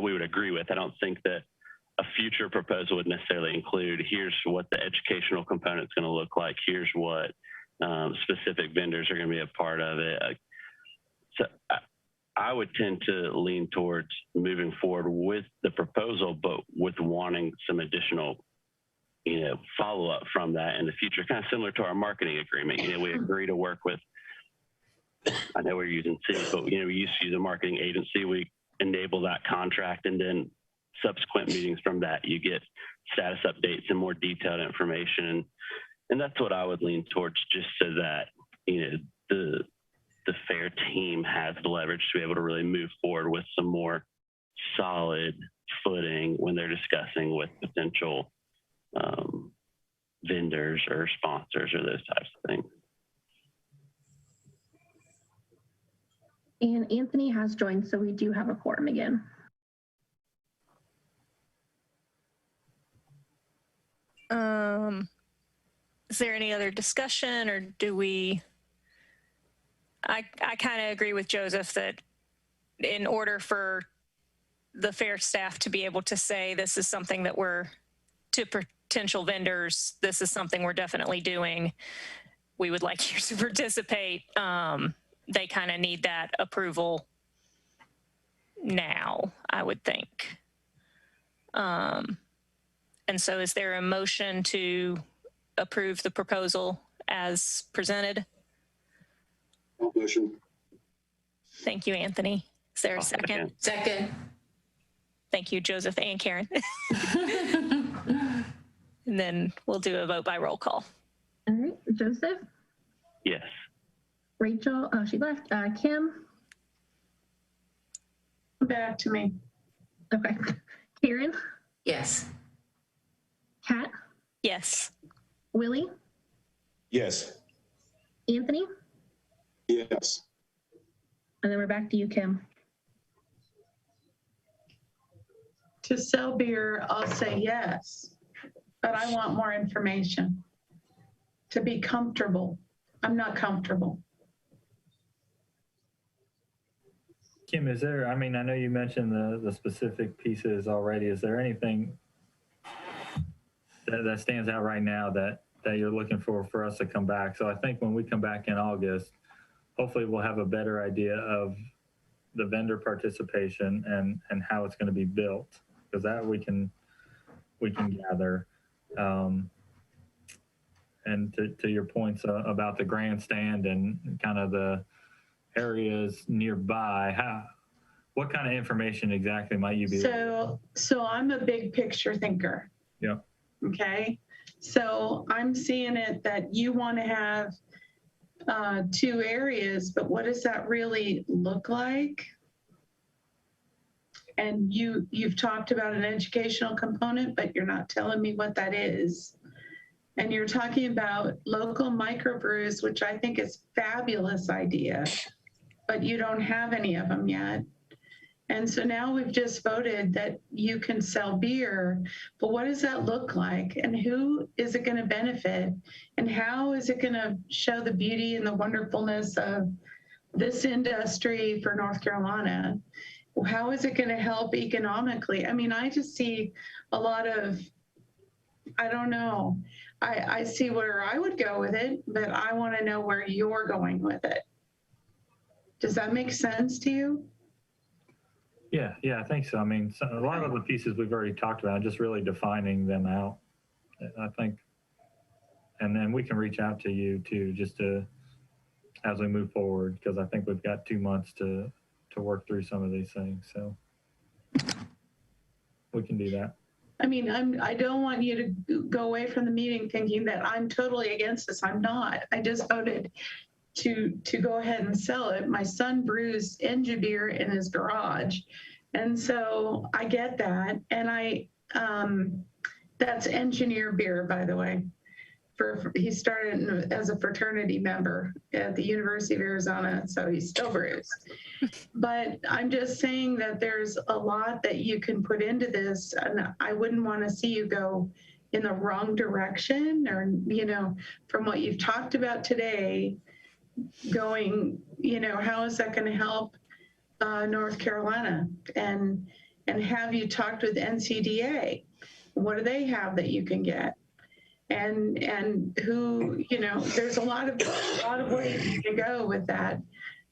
we would agree with. I don't think that a future proposal would necessarily include, here's what the educational component is going to look like, here's what specific vendors are going to be a part of it. So I would tend to lean towards moving forward with the proposal, but with wanting some additional, follow-up from that in the future, kind of similar to our marketing agreement. We agree to work with, I know we're using city, but we used to use a marketing agency. We enable that contract, and then subsequent meetings from that, you get status updates and more detailed information. And that's what I would lean towards, just so that, the fair team has the leverage to be able to really move forward with some more solid footing when they're discussing with potential vendors or sponsors or those types of things. And Anthony has joined, so we do have a quorum again. Is there any other discussion, or do we? I kind of agree with Joseph that in order for the fair staff to be able to say this is something that we're, to potential vendors, this is something we're definitely doing, we would like you to participate. They kind of need that approval now, I would think. And so is there a motion to approve the proposal as presented? Motion. Thank you, Anthony. Is there a second? Second. Thank you, Joseph and Karen. And then we'll do a vote by roll call. All right, Joseph? Yes. Rachel, oh, she left. Kim? Back to me. Okay. Karen? Yes. Kat? Yes. Willie? Yes. Anthony? Yes. And then we're back to you, Kim. To sell beer, I'll say yes, but I want more information to be comfortable. I'm not comfortable. Kim, is there, I know you mentioned the specific pieces already. Is there anything that stands out right now that you're looking for us to come back? So I think when we come back in August, hopefully we'll have a better idea of the vendor participation and how it's going to be built, because that we can gather. And to your points about the grandstand and kind of the areas nearby, what kind of information exactly might you be? So I'm a big picture thinker. Yeah. Okay. So I'm seeing it that you want to have 2 areas, but what does that really look like? And you've talked about an educational component, but you're not telling me what that is. and you're talking about local microbrews, which I think is a fabulous idea, but you don't have any of them yet. And so now we've just voted that you can sell beer, but what does that look like? And who is it going to benefit? And how is it going to show the beauty and the wonderfulness of this industry for North Carolina? How is it going to help economically? I mean, I just see a lot of, I don't know. I see where I would go with it, but I want to know where you're going with it. Does that make sense to you? Yeah, I think so. I mean, a lot of the pieces we've already talked about, just really defining them out, I think. And then we can reach out to you too, just as we move forward, because I think we've got 2 months to work through some of these things. So we can do that. I mean, I don't want you to go away from the meeting thinking that I'm totally against this. I'm not. I just voted to go ahead and sell it. My son brews Engie beer in his garage. And so I get that. And that's engineer beer, by the way. He started as a fraternity member at the University of Arizona, so he still brews. But I'm just saying that there's a lot that you can put into this, and I wouldn't want to see you go in the wrong direction, or, from what you've talked about today, going, how is that going to help North Carolina? And have you talked with NCDA? What do they have that you can get? And who, there's a lot of ways you can go with that,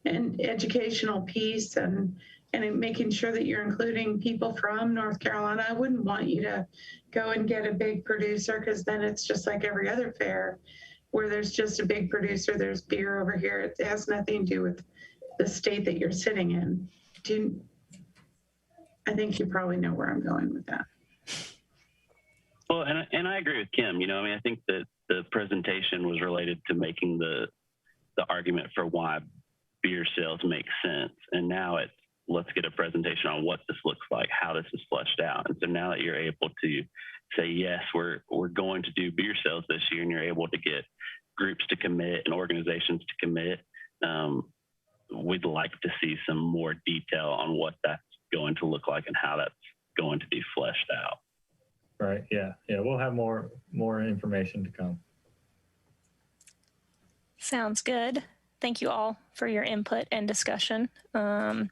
and educational piece, and making sure that you're including people from North Carolina. I wouldn't want you to go and get a big producer, because then it's just like every other fair where there's just a big producer, there's beer over here. It has nothing to do with the state that you're sitting in. I think you probably know where I'm going with that. Well, and I agree with Kim. I think that the presentation was related to making the argument for why beer sales make sense. And now let's get a presentation on what this looks like, how this is fleshed out. And so now that you're able to say, yes, we're going to do beer sales this year, and you're able to get groups to commit and organizations to commit, we'd like to see some more detail on what that's going to look like and how that's going to be fleshed out. Right. Yeah. We'll have more information to come. Sounds good. Thank you all for your input and discussion. The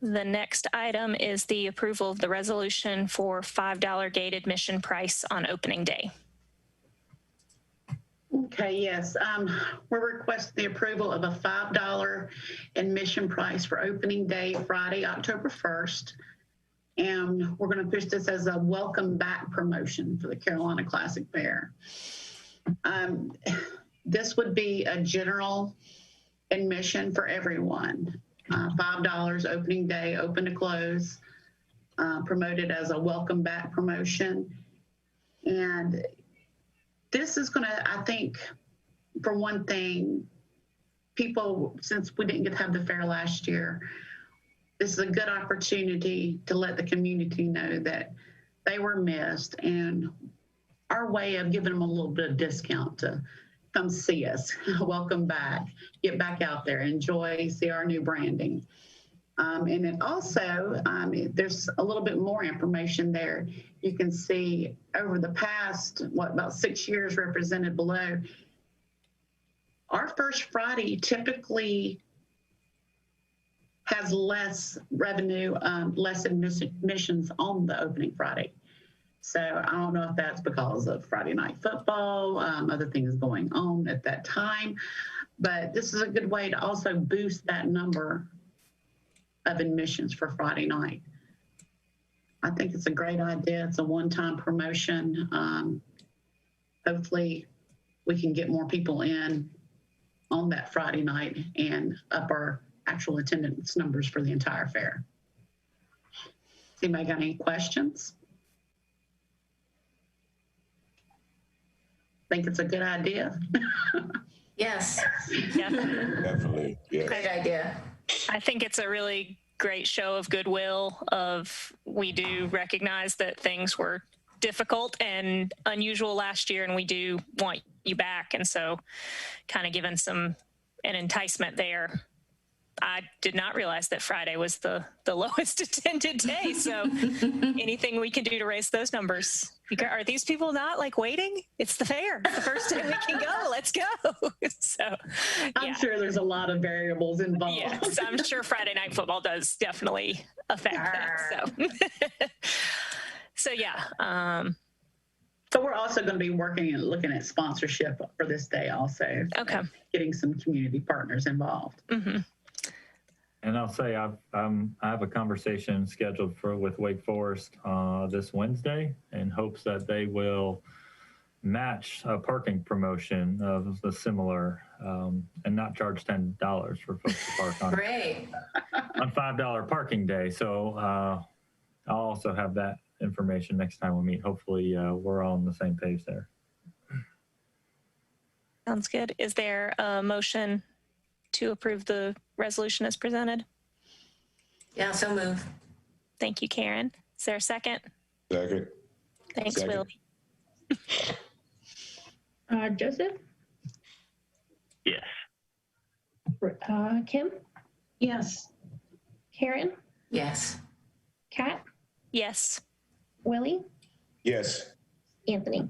next item is the approval of the resolution for $5 gate admission price on opening day. Okay, yes. We're requesting the approval of a $5 admission price for opening day, Friday, October 1st. And we're going to push this as a welcome back promotion for the Carolina Classic Fair. This would be a general admission for everyone. $5 opening day, open to close, promoted as a welcome back promotion. And this is going to, I think, for one thing, people, since we didn't get to have the fair last year, this is a good opportunity to let the community know that they were missed, and our way of giving them a little bit of discount to come see us. Welcome back, get back out there, enjoy, see our new branding. And then also, there's a little bit more information there. You can see over the past, about 6 years represented below, our first Friday typically has less revenue, less admissions on the opening Friday. So I don't know if that's because of Friday night football, other things going on at that time, but this is a good way to also boost that number of admissions for Friday night. I think it's a great idea. It's a one-time promotion. Hopefully we can get more people in on that Friday night and up our actual attendance numbers for the entire fair. Anybody got any questions? Think it's a good idea? Yes. Yeah. Definitely. Yeah. Great idea. I think it's a really great show of goodwill. We do recognize that things were difficult and unusual last year, and we do want you back. And so kind of given an enticement there. I did not realize that Friday was the lowest attended day. So anything we can do to raise those numbers. Are these people not like waiting? It's the fair. It's the first day we can go. Let's go. So I'm sure there's a lot of variables involved. Yes, I'm sure Friday night football does definitely affect that. So yeah. So we're also going to be working and looking at sponsorship for this day also. Okay. Getting some community partners involved. Mm-hmm. And I'll say I have a conversation scheduled with Wake Forest this Wednesday in hopes that they will match a parking promotion of the similar and not charge $10 for folks to park on on $5 parking day. So I'll also have that information next time we meet. Hopefully we're all on the same page there. Sounds good. Is there a motion to approve the resolution as presented? Yeah, so move. Thank you, Karen. Is there a second? Second. Thanks, Second. Willie. Joseph? Yes. Kim? Yes. Karen? Yes. Kat? Yes. Willie? Yes. Anthony?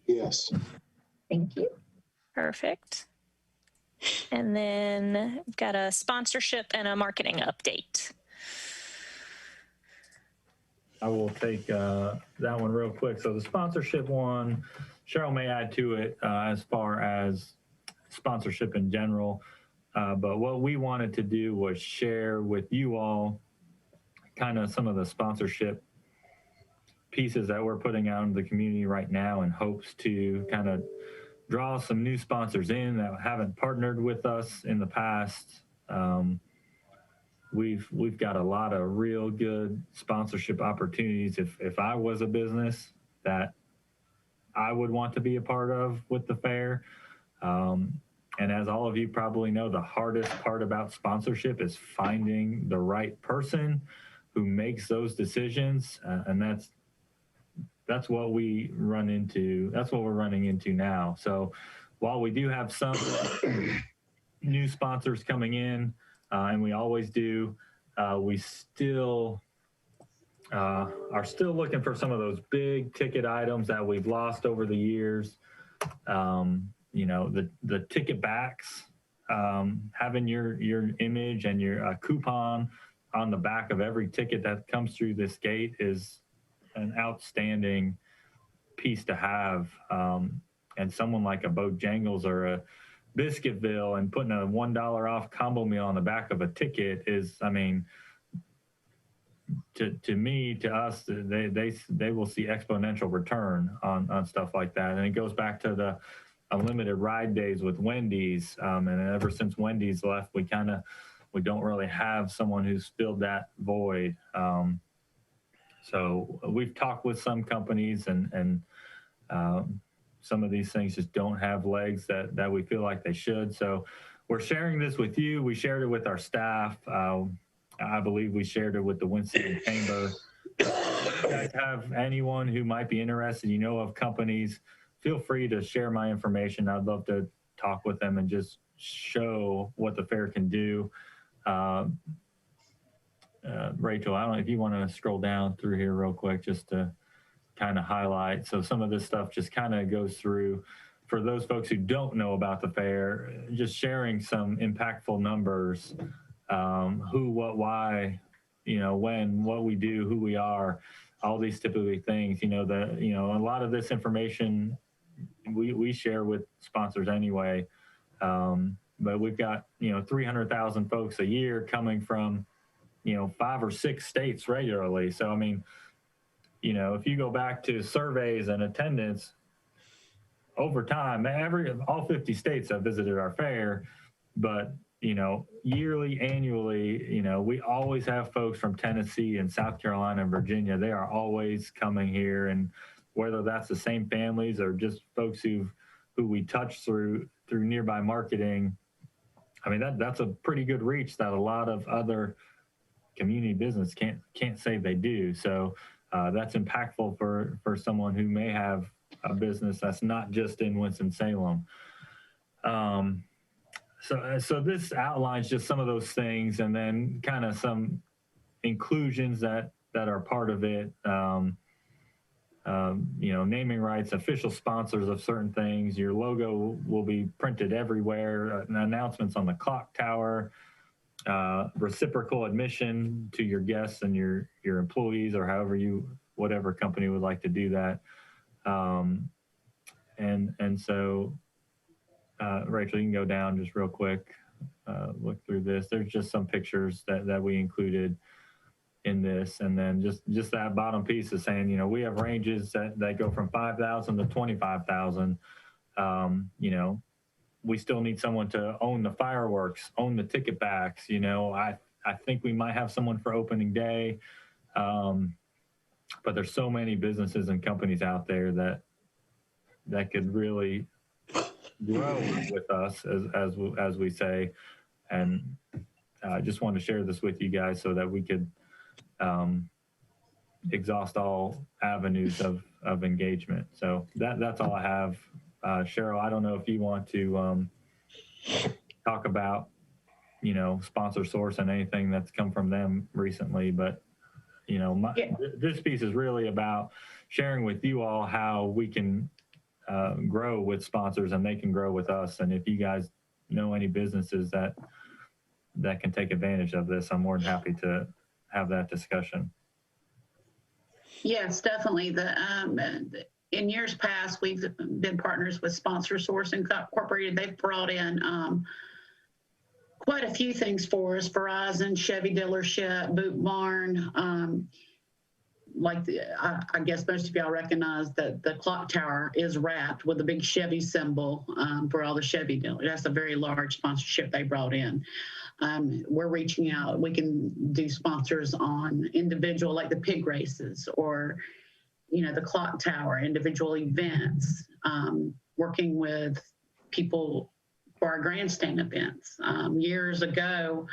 Yes. Thank you. Perfect. And then we've got a sponsorship and a marketing update. I will take that one real quick. So the sponsorship one, Cheryl may add to it as far as sponsorship in general. But what we wanted to do was share with you all kind of some of the sponsorship pieces that we're putting out in the community right now in hopes to kind of draw some new sponsors in that haven't partnered with us in the past. We've got a lot of real good sponsorship opportunities. If I was a business that I would want to be a part of with the fair. And as all of you probably know, the hardest part about sponsorship is finding the right person who makes those decisions. And that's what we run into. That's what we're running into now. So while we do have some new sponsors coming in, and we always do, we still are still looking for some of those big ticket items that we've lost over the years. You know, the ticket backs, having your image and your coupon on the back of every ticket that comes through this gate is an outstanding piece to have. And someone like a Bojangles or a Biscuitville and putting a $1 off combo meal on the back of a ticket is, I mean, to me, to us, they will see exponential return on stuff like that. And it goes back to the unlimited ride days with Wendy's. And ever since Wendy's left, we don't really have someone who's filled that void. So we've talked with some companies and some of these things just don't have legs that we feel like they should. So we're sharing this with you. We shared it with our staff. I believe we shared it with the Winston Chamber. If you guys have anyone who might be interested, you know, of companies, feel free to share my information. I'd love to talk with them and just show what the fair can do. Rachel, I don't know if you want to scroll down through here real quick just to kind of highlight. So some of this stuff just kind of goes through for those folks who don't know about the fair, just sharing some impactful numbers, who, what, why, you know, when, what we do, who we are, all these typically things, a lot of this information we share with sponsors anyway. But we've got, 300,000 folks a year coming from, 5 or 6 states regularly. So, I mean, if you go back to surveys and attendance over time, all 50 states have visited our fair, but, yearly, annually, we always have folks from Tennessee and South Carolina and Virginia. They are always coming here, and whether that's the same families or just folks who we touch through nearby marketing, I mean, that's a pretty good reach that a lot of other community business can't say they do. So that's impactful for someone who may have a business that's not just in Winston-Salem. So this outlines just some of those things, and then kind of some inclusions that are part of it. Naming rights, official sponsors of certain things. Your logo will be printed everywhere. Announcements on the clock tower. Reciprocal admission to your guests and your employees, or whatever company would like to do that. And so, Rachel, you can go down just real quick, look through this. There's just some pictures that we included in this. And then just that bottom piece is saying, we have ranges that go from 5,000 to 25,000. We still need someone to own the fireworks, own the ticket backs. I think we might have someone for opening day. But there's so many businesses and companies out there that could really grow with us, as we say. And I just wanted to share this with you guys so that we could exhaust all avenues of engagement. So that's all I have. Cheryl, I don't know if you want to talk about, sponsor source and anything that's come from them recently, but this piece is really about sharing with you all how we can grow with sponsors and they can grow with us. And if you guys know any businesses that can take advantage of this, I'm more than happy to have that discussion. Yes, definitely. In years past, we've been partners with Sponsor Source Incorporated. They've brought in quite a few things for us: Verizon, Chevy dealership, Boot Barn. I guess most of y'all recognize that the clock tower is wrapped with a big Chevy symbol for all the Chevy dealers. That's a very large sponsorship they brought in. We're reaching out. We can do sponsors on individual, like the pig races, or the clock tower, individual events, working with people for our grandstand events. Years ago,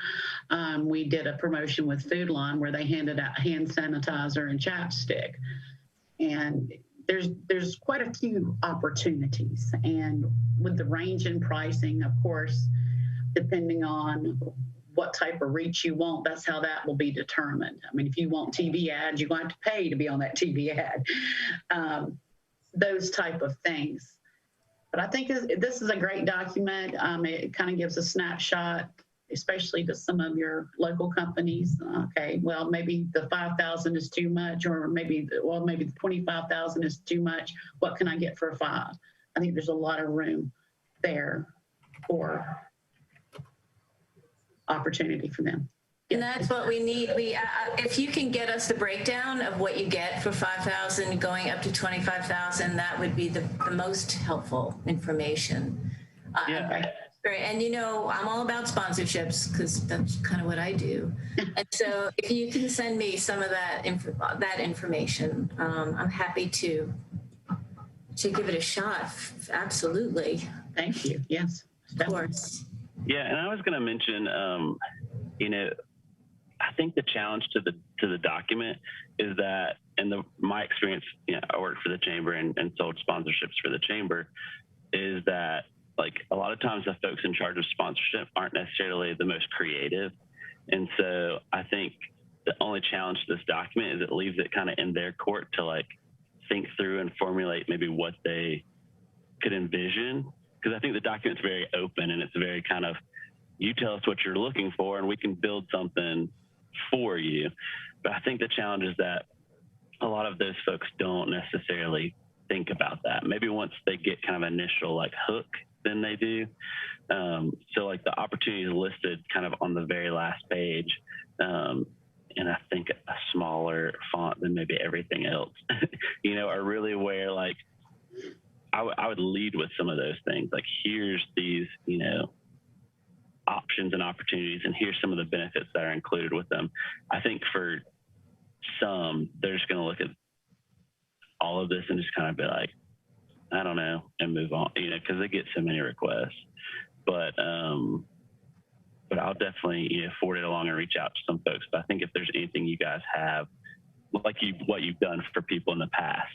we did a promotion with Food Line where they handed out hand sanitizer and chapstick. And there's quite a few opportunities. And with the range in pricing, of course, depending on what type of reach you want, that's how that will be determined. I mean, if you want TV ads, you're going to have to pay to be on that TV ad. Those type of things. But I think this is a great document. It kind of gives a snapshot, especially to some of your local companies. Okay, well, maybe the 5,000 is too much, or maybe the 25,000 is too much. What can I get for 5? I think there's a lot of room there for opportunity for them. And that's what we need. If you can get us the breakdown of what you get for 5,000 going up to 25,000, that would be the most helpful information. Yeah. And I'm all about sponsorships because that's kind of what I do. And so if you can send me some of that information, I'm happy to give it a shot. Absolutely. Thank you. Yes, of course. Yeah, and I was going to mention, I think the challenge to the document is that, in my experience, I worked for the chamber and sold sponsorships for the chamber, is that a lot of times the folks in charge of sponsorship aren't necessarily the most creative. And so I think the only challenge to this document is it leaves it kind of in their court to think through and formulate maybe what they could envision. Because I think the document's very open and it's very kind of, you tell us what you're looking for and we can build something for you. But I think the challenge is that a lot of those folks don't necessarily think about that. Maybe once they get kind of initial hook, then they do. So the opportunities listed kind of on the very last page, and I think a smaller font than maybe everything else, are really where I would lead with some of those things. Here's these, options and opportunities, and here's some of the benefits that are included with them. I think for some, they're just going to look at all of this and just kind of be like, I don't know, and move on, because they get so many requests. But I'll definitely, forward it along and reach out to some folks. But I think if there's anything you guys have what you've done for people in the past,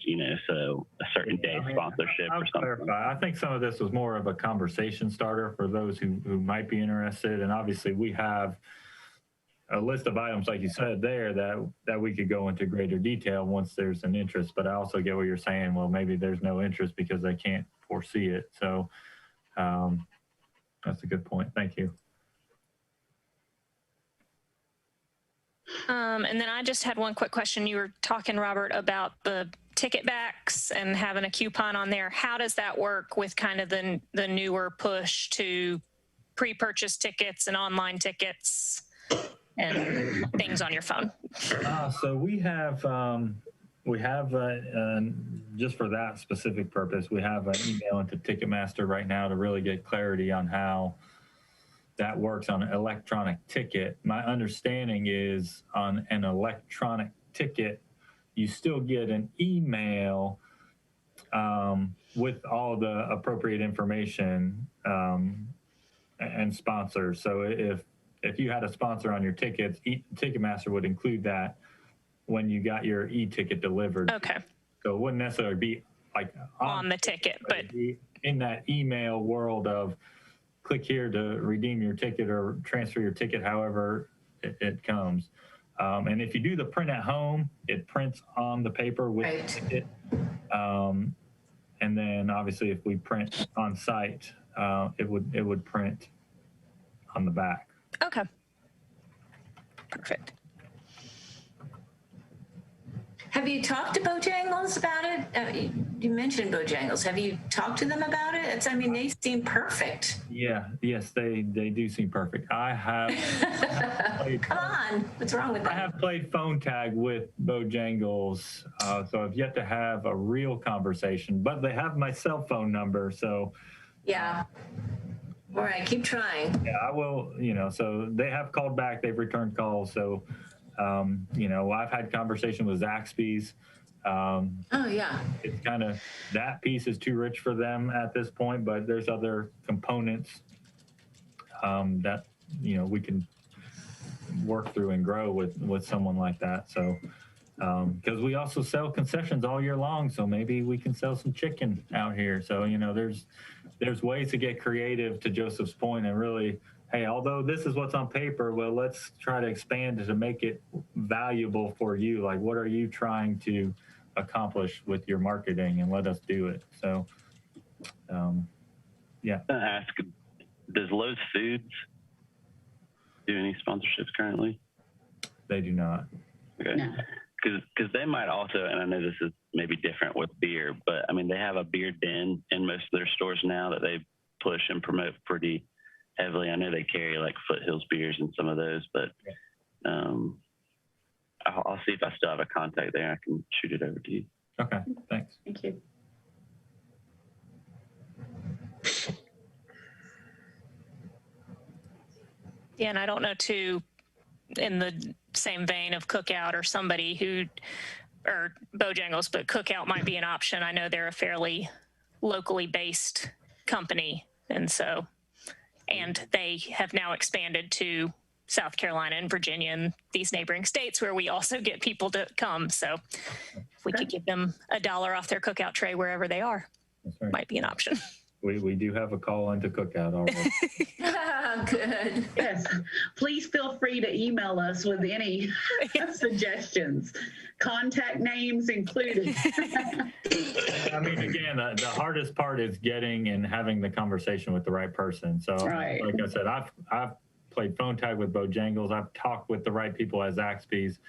so a certain day sponsorship I'll or something. clarify. I think some of this was more of a conversation starter for those who might be interested. And obviously we have a list of items, like you said there, that we could go into greater detail once there's an interest. But I also get what you're saying. Well, maybe there's no interest because they can't foresee it. So that's a good point. Thank you. And then I just had one quick question. You were talking, Robert, about the ticket backs and having a coupon on there. How does that work with kind of the newer push to pre-purchase tickets and online tickets and things on your phone? So we have just for that specific purpose, we have an email into Ticketmaster right now to really get clarity on how that works on an electronic ticket. My understanding is on an electronic ticket, you still get an email with all the appropriate information and sponsors. So if you had a sponsor on your tickets, Ticketmaster would include that when you got your e-ticket delivered. Okay. So it wouldn't necessarily be like on the ticket, but in that email world of click here to redeem your ticket or transfer your ticket, however it comes. And if you do the print at home, it prints on the paper with the ticket. And then obviously if we print on site, it would print on the back. Okay. Perfect. Have you talked to Bojangles about it? You mentioned Bojangles. Have you talked to them about it? They seem perfect. Yeah, yes, they do seem perfect. I have Come on, what's wrong with that? I have played phone tag with Bojangles, so I've yet to have a real conversation, but they have my cell phone number, so. Yeah. All right, keep trying. Yeah, I will, so they have called back, they've returned calls, so. I've had conversation with Zaxby's. Oh yeah. It's kind of, that piece is too rich for them at this point, but there's other components that, we can work through and grow with someone like that. So, because we also sell concessions all year long, so maybe we can sell some chicken out here. So, there's ways to get creative, to Joseph's point, and really, hey, although this is what's on paper, well, let's try to expand it to make it valuable for you. Like, what are you trying to accomplish with your marketing, and let us do it. So, yeah. I'm gonna ask, does Lowe's Foods do any sponsorships currently? They do not. Okay. Because they might also, and I know this is maybe different with beer, but they have a beer den in most of their stores now that they push and promote pretty heavily. I know they carry like Foothills beers and some of those, but I'll see if I still have a contact there. I can shoot it over to you. Okay, thanks. Thank you. Yeah, and I don't know too, in the same vein of Cookout or somebody or Bojangles, but Cookout might be an option. I know they're a fairly locally based company, and they have now expanded to South Carolina and Virginia and these neighboring states where we also get people to come. So if we could give them $1 off their Cookout tray wherever they are, That's right. might be an option. We do have a call into Cookout already. Good. Yes, please feel free to email us with any suggestions, contact names included. Again, the hardest part is getting and having the conversation with the right person. So, right. Like I said, I've played phone tag with Bojangles. I've talked with the right people at Zaxby's.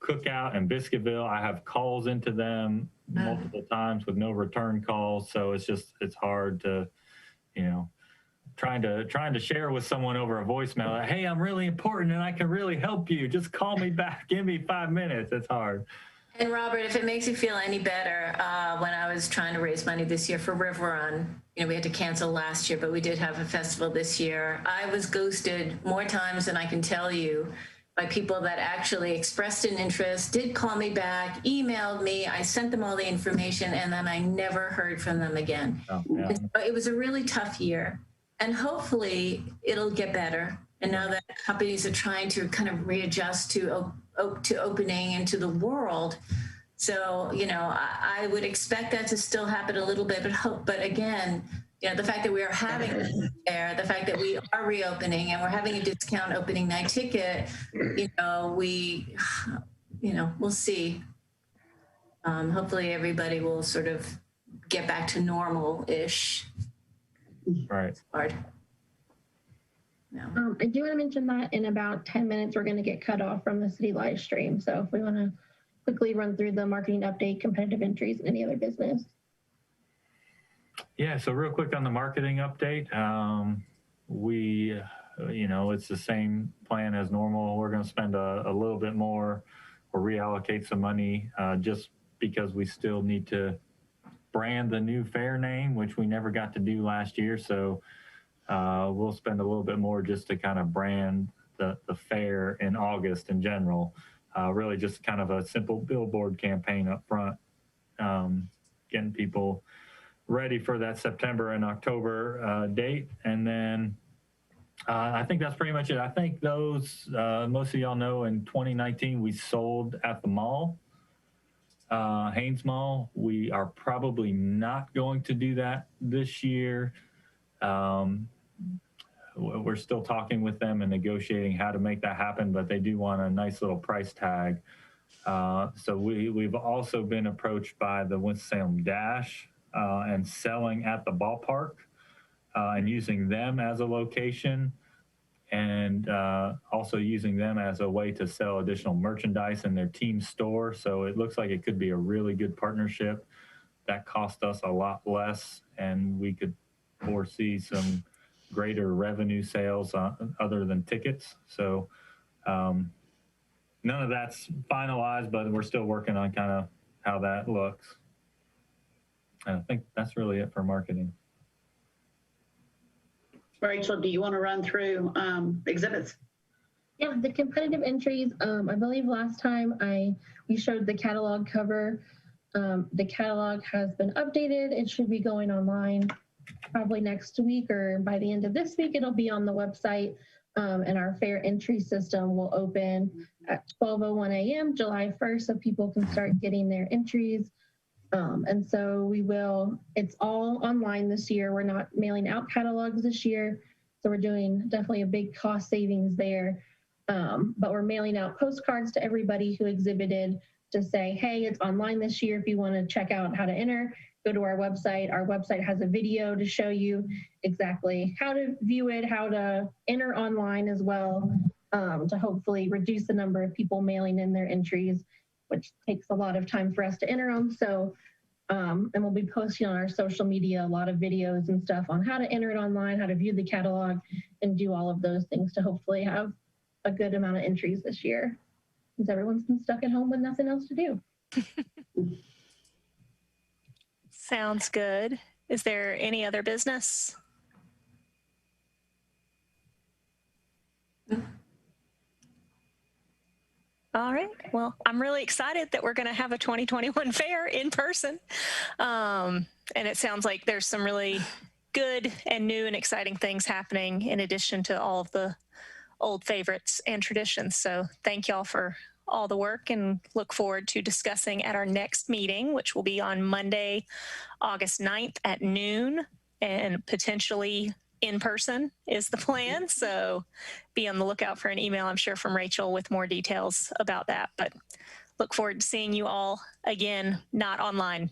Cookout and Biscuitville, I have calls into them multiple times with no return calls. So it's hard to, trying to share with someone over a voicemail, like, hey, I'm really important and I can really help you. Just call me back. Give me 5 minutes. It's hard. And Robert, if it makes you feel any better, when I was trying to raise money this year for River Run, we had to cancel last year, but we did have a festival this year. I was ghosted more times than I can tell you by people that actually expressed an interest, did call me back, emailed me, I sent them all the information, and then I never heard from them again. Oh, yeah. It was a really tough year, and hopefully it'll get better. And now that companies are trying to kind of readjust to to opening and to the world. So, you know, I would expect that to still happen a little bit, but again, you know, the fact that we are having there, the fact that we are reopening and we're having a discount opening night ticket, you know, we'll see. Hopefully everybody will sort of get back to normal-ish. Right. Hard. No. I do want to mention that in about 10 minutes, we're going to get cut off from the city live stream. So if we want to quickly run through the marketing update, competitive entries, and any other business. Yeah, so real quick on the marketing update, you know, it's the same plan as normal. We're going to spend a little bit more or reallocate some money just because we still need to brand the new fair name, which we never got to do last year. So we'll spend a little bit more just to kind of brand the fair in August in general. Really just kind of a simple billboard campaign up front, getting people ready for that September and October date. And then I think that's pretty much it. I think those, most of y'all know in 2019, we sold at the mall, Haynes Mall. We are probably not going to do that this year. We're still talking with them and negotiating how to make that happen, but they do want a nice little price tag. So we've also been approached by the Winston-Salem Dash and selling at the ballpark and using them as a location and also using them as a way to sell additional merchandise in their team store. So it looks like it could be a really good partnership that cost us a lot less, and we could foresee some greater revenue sales other than tickets. So none of that's finalized, but we're still working on kind of how that looks. And I think that's really it for marketing. Rachel, do you want to run through exhibits? Yeah, the competitive entries, I believe last time we showed the catalog cover. The catalog has been updated. It should be going online probably next week or by the end of this week. It'll be on the website, and our fair entry system will open at 12:01 a.m. July 1st, so people can start getting their entries. And so it's all online this year. We're not mailing out catalogs this year, so we're doing definitely a big cost savings there. But we're mailing out postcards to everybody who exhibited to say, hey, it's online this year. If you want to check out how to enter, go to our website. Our website has a video to show you exactly how to view it, how to enter online as well, to hopefully reduce the number of people mailing in their entries, which takes a lot of time for us to enter them. So, and we'll be posting on our social media a lot of videos and stuff on how to enter it online, how to view the catalog, and do all of those things to hopefully have a good amount of entries this year, because everyone's been stuck at home with nothing else to do. Sounds good. Is there any other business? All right. Well, I'm really excited that we're going to have a 2021 fair in person. And it sounds like there's some really good and new and exciting things happening in addition to all of the old favorites and traditions. So thank y'all for all the work, and look forward to discussing at our next meeting, which will be on Monday, August 9th at noon, and potentially in person is the plan. So be on the lookout for an email, I'm sure, from Rachel with more details about that. But look forward to seeing you all again, not online.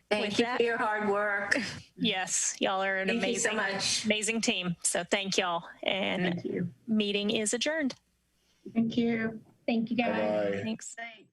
Thank you for your hard work. Yes, y'all are an amazing team. So thank y'all. And meeting is adjourned. Thank you. Thank you, guys. Bye-bye. Thanks. Thanks.